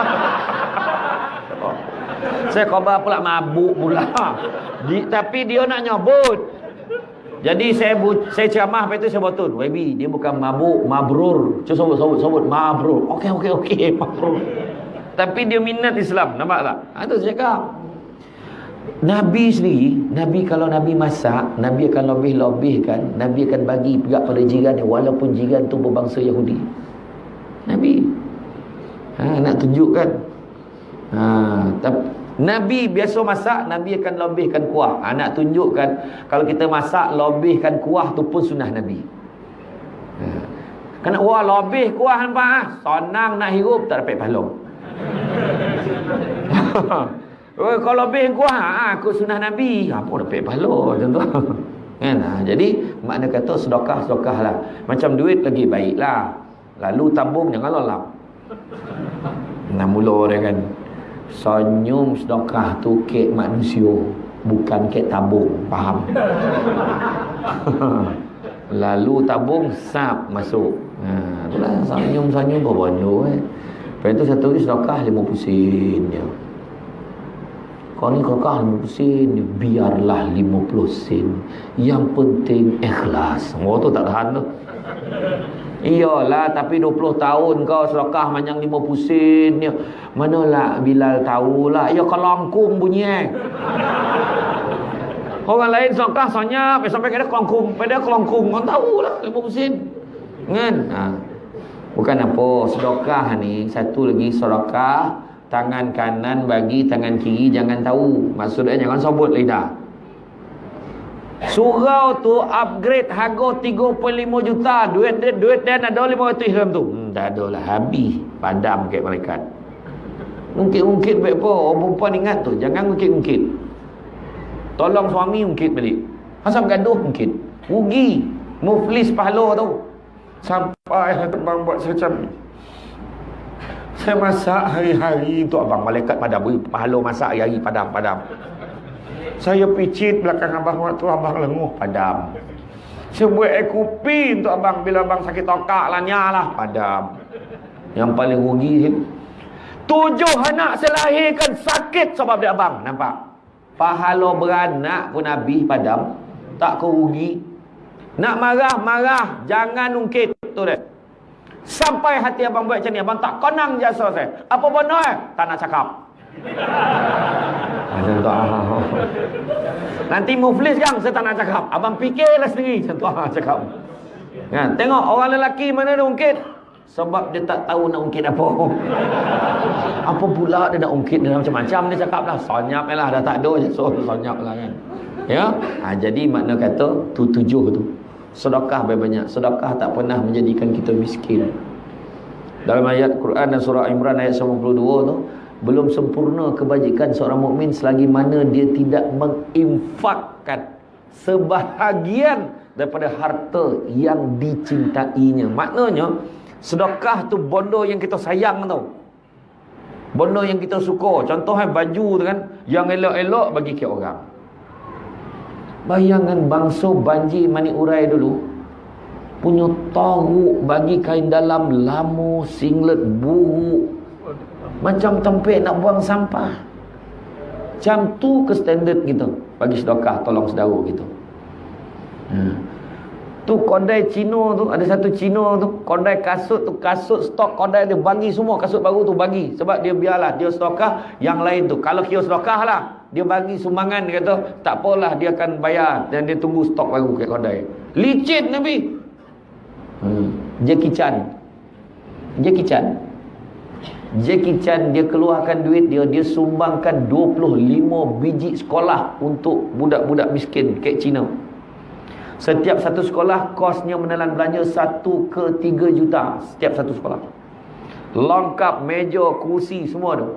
Saya khabar pula mabuk pula. Tapi dia nak nyebut. Jadi saya ceramah, lepas tu saya betul. YB, dia bukan mabuk, mabrur. Cuba sebut mabrur. Okey, mabrur. Tapi dia minat Islam, nampak tak? Itu saya cakap. Nabi sendiri, kalau Nabi masak, Nabi akan lebih-lebihkan, Nabi akan bagi juga pada jiran dia, walaupun jiran tu berbangsa Yahudi. Nabi nak tunjukkan. Nabi biasa masak, Nabi akan lebihkan kuah. Nak tunjukkan kalau kita masak lebihkan kuah tu pun sunnah Nabi. Kena lebih kuah nampak senang nak hirup, tak dapat pahala. Kalau lebih kuah aku sunnah Nabi, apa dapat pahala macam tu. Kan? Jadi makna kata sedekah lah. Macam duit lagi baiklah. Lalu tabung jangan lolap. Nak mula dia kan. Senyum sedekah tu kek manusia, bukan kek tabung, faham? Lalu tabung sap masuk. Itulah senyum berbanyak. Lepas tu satu lagi sedekah 50 sen je. Kau ni sedekah 50 sen je, biarlah 50 sen. Yang penting ikhlas. Tu tak tahan tu. Iyalah, tapi 20 tahun kau sedekah macam 50 sen ni. Manalah Bilal tahulah. Ya kelangkung bunyi. Orang lain sedekah senyap sampai kena kelangkung, pada kelangkung. Kau tahulah 50 sen. Kan? Bukan apa, sedekah ni satu lagi sedekah tangan kanan bagi tangan kiri jangan tahu. Maksudnya jangan sebut lidah. Surau tu upgrade harga 35 juta. Duit dia ada 500 dirham tu. Tak ada lah, habis. Padam kat malaikat. Ungkit-ungkit baik apa. Orang perempuan ingat tu, jangan ungkit-ungkit. Tolong suami ungkit balik. Asal gaduh ungkit. Rugi. Muflis pahala tu. Sampai abang buat macam ni. Saya masak hari-hari untuk abang. Malaikat padam. Pahala masak hari-hari padam. Saya picit belakang abang waktu abang lenguh, padam. Saya buat air kopi untuk abang bila abang sakit tokak lah, nyalah, padam. Yang paling rugi 7 anak saya lahirkan sakit sebab dia abang. Nampak? Pahala beranak pun habis padam. Tak kau rugi. Nak marah, jangan ungkit. Tu dia. Sampai hati abang buat macam ni, abang tak konang jasa saya. Apa benar? Tak nak cakap. Nanti muflis kan, saya tak nak cakap. Abang fikirlah sendiri. Contoh cakap. Kan? Tengok orang lelaki mana dia ungkit. Sebab dia tak tahu nak ungkit apa. Apa pula dia nak ungkit, dia macam-macam dia cakap lah. Sonyap lah, dah tak ada je. So sonyap lah kan. Ya. Jadi makna kata tu 7 tu. Sedekah banyak. Sedekah tak pernah menjadikan kita miskin. Dalam ayat Quran dan surah Imran ayat 92 tu, belum sempurna kebajikan seorang mukmin selagi mana dia tidak menginfakkan sebahagian daripada harta yang dicintainya. Maknanya sedekah tu bondo yang kita sayang tau. Bondo yang kita suka. Contohnya baju tu kan, yang elok-elok bagi ke orang. Bayangkan bangsa banjir Mani Urai dulu punya teruk bagi kain dalam lama, singlet buruk, macam tempat nak buang sampah. Macam tu ke standard kita bagi sedekah tolong saudara kita. Tu kedai Cina tu, ada satu Cina tu, kedai kasut tu, kasut stok kedai dia bagi semua kasut baru tu bagi. Sebab dia biarlah dia stokah yang lain tu. Kalau kira stokah lah, dia bagi sumbangan, dia kata tak apalah, dia akan bayar dan dia tunggu stok baru kat kedai. Licin Nabi. Jackie Chan dia keluarkan duit dia sumbangkan 25 biji sekolah untuk budak-budak miskin kat Cina. Setiap satu sekolah kosnya menelan belanja 1 ke 3 juta setiap satu sekolah. Lengkap meja, kursi semua tu.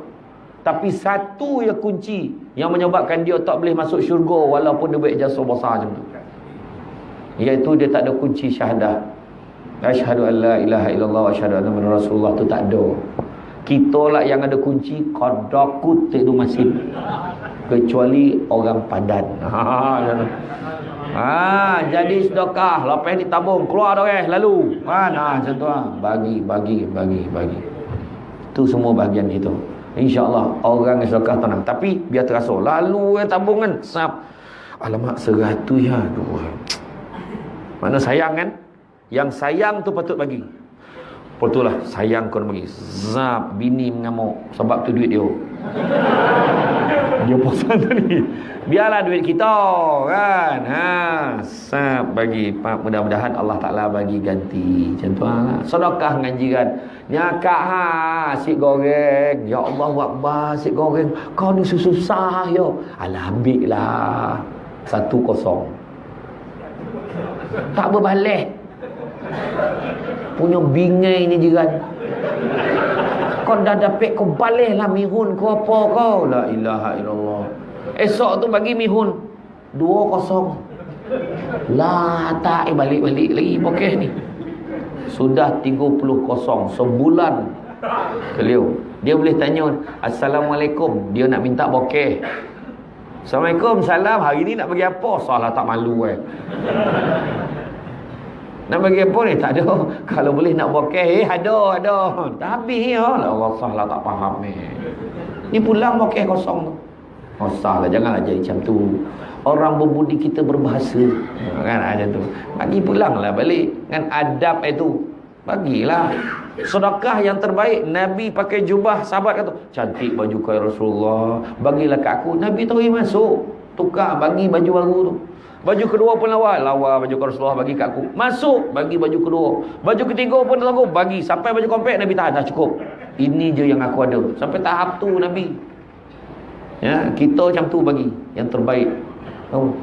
Tapi satu je kunci yang menyebabkan dia tak boleh masuk syurga walaupun dia buat jasa besar macam tu. Iaitu dia tak ada kunci syahadah. Asyhadu an la ilaha illallah wa asyhadu anna muhammadar rasulullah tu tak ada. Kita lah yang ada kunci kodokut tu masih. Kecuali orang padan. Jadi sedekah, lepas ditabung keluar dah lalu. Macam tu bagi. Tu semua bahagian kita. InsyaAllah orang yang sedekah tenang. Tapi biar terasa lalu tabung kan alamak 100 ya. Aduh. Mana sayang kan? Yang sayang tu patut bagi. Betul lah, sayang kau bagi. Zap, bini mengamuk sebab tu duit dia. Dia bosan tadi. Biarlah duit kita kan. Zap bagi. Mudah-mudahan Allah Ta'ala bagi ganti. Macam tu lah. Sedekah dengan jiran. Nyakak asyik goreng. Ya Allah Akbar, asyik goreng. Kau ni susah ya. Alah, ambil lah 1-0. Tak berbalik. Punya bingai ni jiran. Kau dah dapat kau balik lah mihun kau apa kau. La ilaha illallah. Esok tu bagi mihun 2-0. Lah tak balik-balik lagi bokeh ni. Sudah 30-0 sebulan. Keliu. Dia boleh tanya Assalamualaikum, dia nak minta bokeh. Assalamualaikum, salam, hari ni nak bagi apa? Salah tak malu Nak bagi apa ni? Tak ada. Kalau boleh nak bokeh, ada. Tak habis ya. Allah salah tak faham ni. Ni pulang bokeh kosong tu. Oh salah, janganlah jadi macam tu. Orang berbudi kita berbahasa. Kan ada tu. Bagi pulanglah balik. Kan adab itu. Bagilah. Sedekah yang terbaik. Nabi pakai jubah, sahabat kata, cantik baju kau ya Rasulullah. Bagilah kat aku. Nabi tahu masuk. Tukar, bagi baju baru tu. Baju kedua pun lawa baju Rasulullah bagi kat aku. Masuk, bagi baju kedua. Baju ketiga pun tangguh, bagi. Sampai baju komplet Nabi tahan, dah cukup. Ini je yang aku ada. Sampai tahap tu Nabi. Ya, kita macam tu bagi. Yang terbaik. Oh.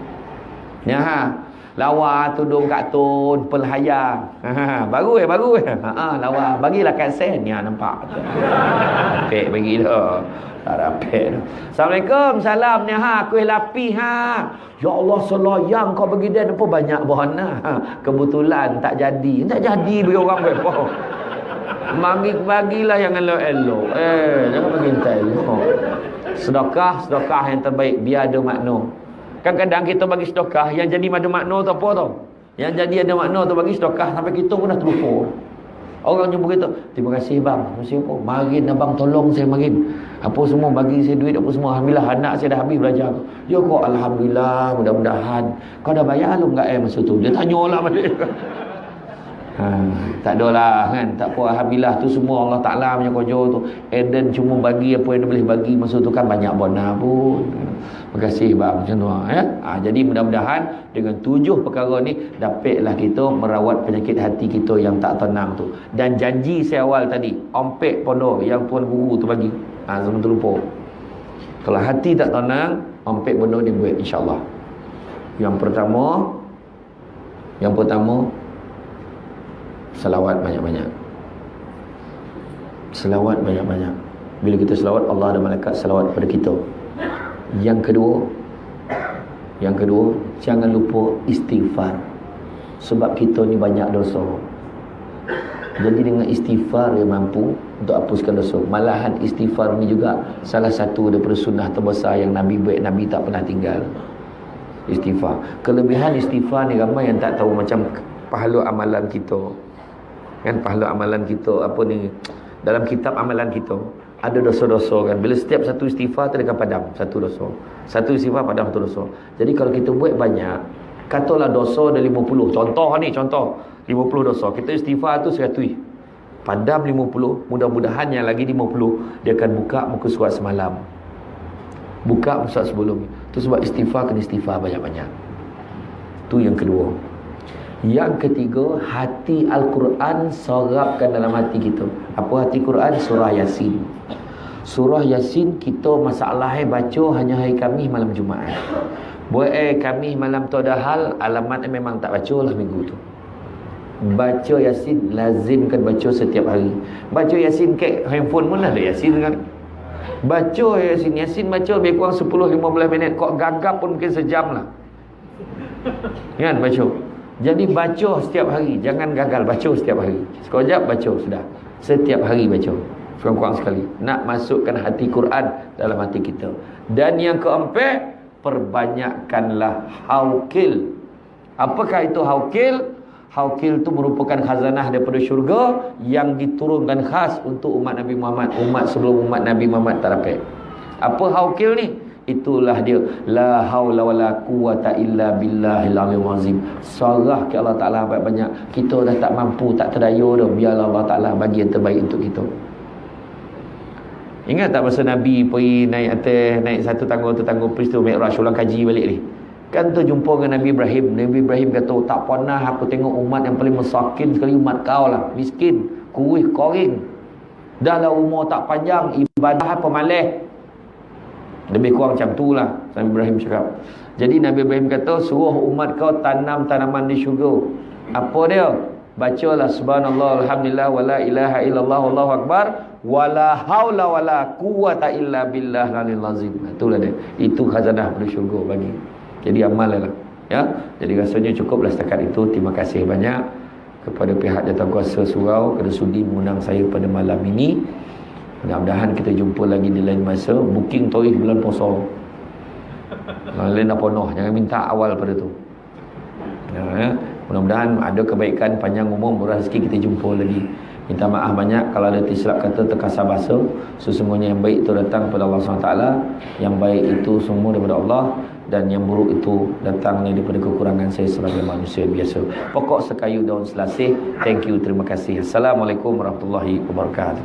Ya, lawa tudung kartun, pelhayang. Baru lawa. Bagilah kat sen. Ya, nampak. Pek bagi dah. Tak dapat. Assalamualaikum, salam ni kuih lapis Ya Allah selayang kau bagi dia apa banyak bahana. Kebetulan tak jadi bagi orang berapa. Bagilah yang elok-elok. Jangan bagi entai elok. Sedekah yang terbaik biar ada makna. Kadang-kadang kita bagi sedekah yang jadi ada makna tu apa tau? Yang jadi ada makna tu bagi sedekah sampai kita pun dah terlupa. Orang jumpa kita, terima kasih bang. Terima kasih apa? Marin abang tolong saya marin. Apa semua bagi saya duit apa semua. Alhamdulillah anak saya dah habis belajar. Ya kok alhamdulillah, mudah-mudahan. Kau dah bayar lu enggak masa tu? Dia tanyalah balik. Tak adalah kan. Tak apa, alhamdulillah tu semua Allah Ta'ala punya kerja tu. Eden cuma bagi apa yang dia boleh bagi masa tu kan banyak bona pun. Terima kasih bang macam tu ya. Jadi mudah-mudahan dengan 7 perkara ni dapatlah kita merawat penyakit hati kita yang tak tenang tu. Dan janji saya awal tadi, ompek pondok yang Puan Guru tu bagi. Jangan terlupa. Kalau hati tak tenang, ompek pondok dia buat insya-Allah. Yang pertama selawat banyak-banyak. Selawat banyak-banyak. Bila kita selawat, Allah dan malaikat selawat pada kita. Yang kedua, jangan lupa istighfar. Sebab kita ni banyak dosa. Jadi dengan istighfar yang mampu untuk hapuskan dosa. Malahan istighfar ni juga salah satu daripada sunnah terbesar yang Nabi buat, Nabi tak pernah tinggal. Istighfar. Kelebihan istighfar ni ramai yang tak tahu macam pahala amalan kita. Kan pahala amalan kita apa ni dalam kitab amalan kita ada dosa-dosa kan. Bila setiap satu istighfar tu dia akan padam satu dosa. Satu istighfar padam satu dosa. Jadi kalau kita buat banyak, Katalah dosa ada 50. Contoh ni, contoh 50 dosa. Kita istighfar tu 100. Padam 50, mudah-mudahan yang lagi 50 dia akan buka muka surat semalam. Buka muka surat sebelum. Tu sebab istighfar kena istighfar banyak-banyak. Tu yang kedua. Yang ketiga, hati Al-Quran sorapkan dalam hati kita. Apa hati Quran? Surah Yasin. Surah Yasin kita masalahnya baca hanya hari Khamis malam Jumaat. Buat Khamis malam tu ada hal, alamatnya memang tak baca lah minggu tu. Baca Yasin, lazimkan baca setiap hari. Baca Yasin ke handphone pun ada Yasin kan. Baca Yasin, Yasin baca lebih kurang 10-15 minit. Kok gagap pun mungkin sejam lah. Kan baca. Jadi baca setiap hari. Jangan gagal, baca setiap hari. Sekejap baca sudah. Setiap hari baca. Kurang-kurang sekali. Nak masukkan hati Quran dalam hati kita. Dan yang keempat, perbanyakkanlah haukil. Apakah itu haukil? Haukil itu merupakan khazanah daripada syurga yang diturunkan khas untuk umat Nabi Muhammad. Umat sebelum umat Nabi Muhammad tak dapat. Apa haukil ni? Itulah dia. La haula wala quwata illa billahil aliyyil azim. Sarah ke Allah Ta'ala banyak. Kita dah tak mampu, tak terdaya dah. Biarlah Allah Ta'ala bagi yang terbaik untuk kita. Ingat tak masa Nabi pergi naik atas, naik satu tangga peristiwa Mi'raj, ulang kaji balik ni. Kan tu jumpa dengan Nabi Ibrahim. Nabi Ibrahim kata, tak pernah aku tengok umat yang paling mesakin sekali umat kau lah. Miskin, kurih, koring. Dah lah umur tak panjang, ibadah pemalih. Lebih kurang macam tu lah Nabi Ibrahim cakap. Jadi Nabi Ibrahim kata, suruh umat kau tanam tanaman di syurga. Apa dia? Bacalah subhanallah, alhamdulillah, wala ilaha illallah, wallahu akbar, wala haula wala quwata illa billah lalil azim. Itulah dia. Itu khazanah pada syurga bagi. Jadi amallah. Ya. Jadi rasanya cukuplah setakat itu. Terima kasih banyak kepada pihak Jawatankuasa Surau kerana sudi mengundang saya pada malam ini. Mudah-mudahan kita jumpa lagi di lain masa. Booking tarikh bulan puasa. Lain dah penuh. Jangan minta awal pada tu. Ya. Mudah-mudahan ada kebaikan, panjang umur, murah rezeki, kita jumpa lagi. Minta maaf banyak kalau ada tersilap kata, terkasar bahasa. Sesungguhnya yang baik itu datang daripada Allah SWT. Yang baik itu semua daripada Allah. Dan yang buruk itu datangnya daripada kekurangan saya sebagai manusia biasa. Pokok sekayu daun selasih. Thank you, terima kasih. Assalamualaikum warahmatullahi wabarakatuh.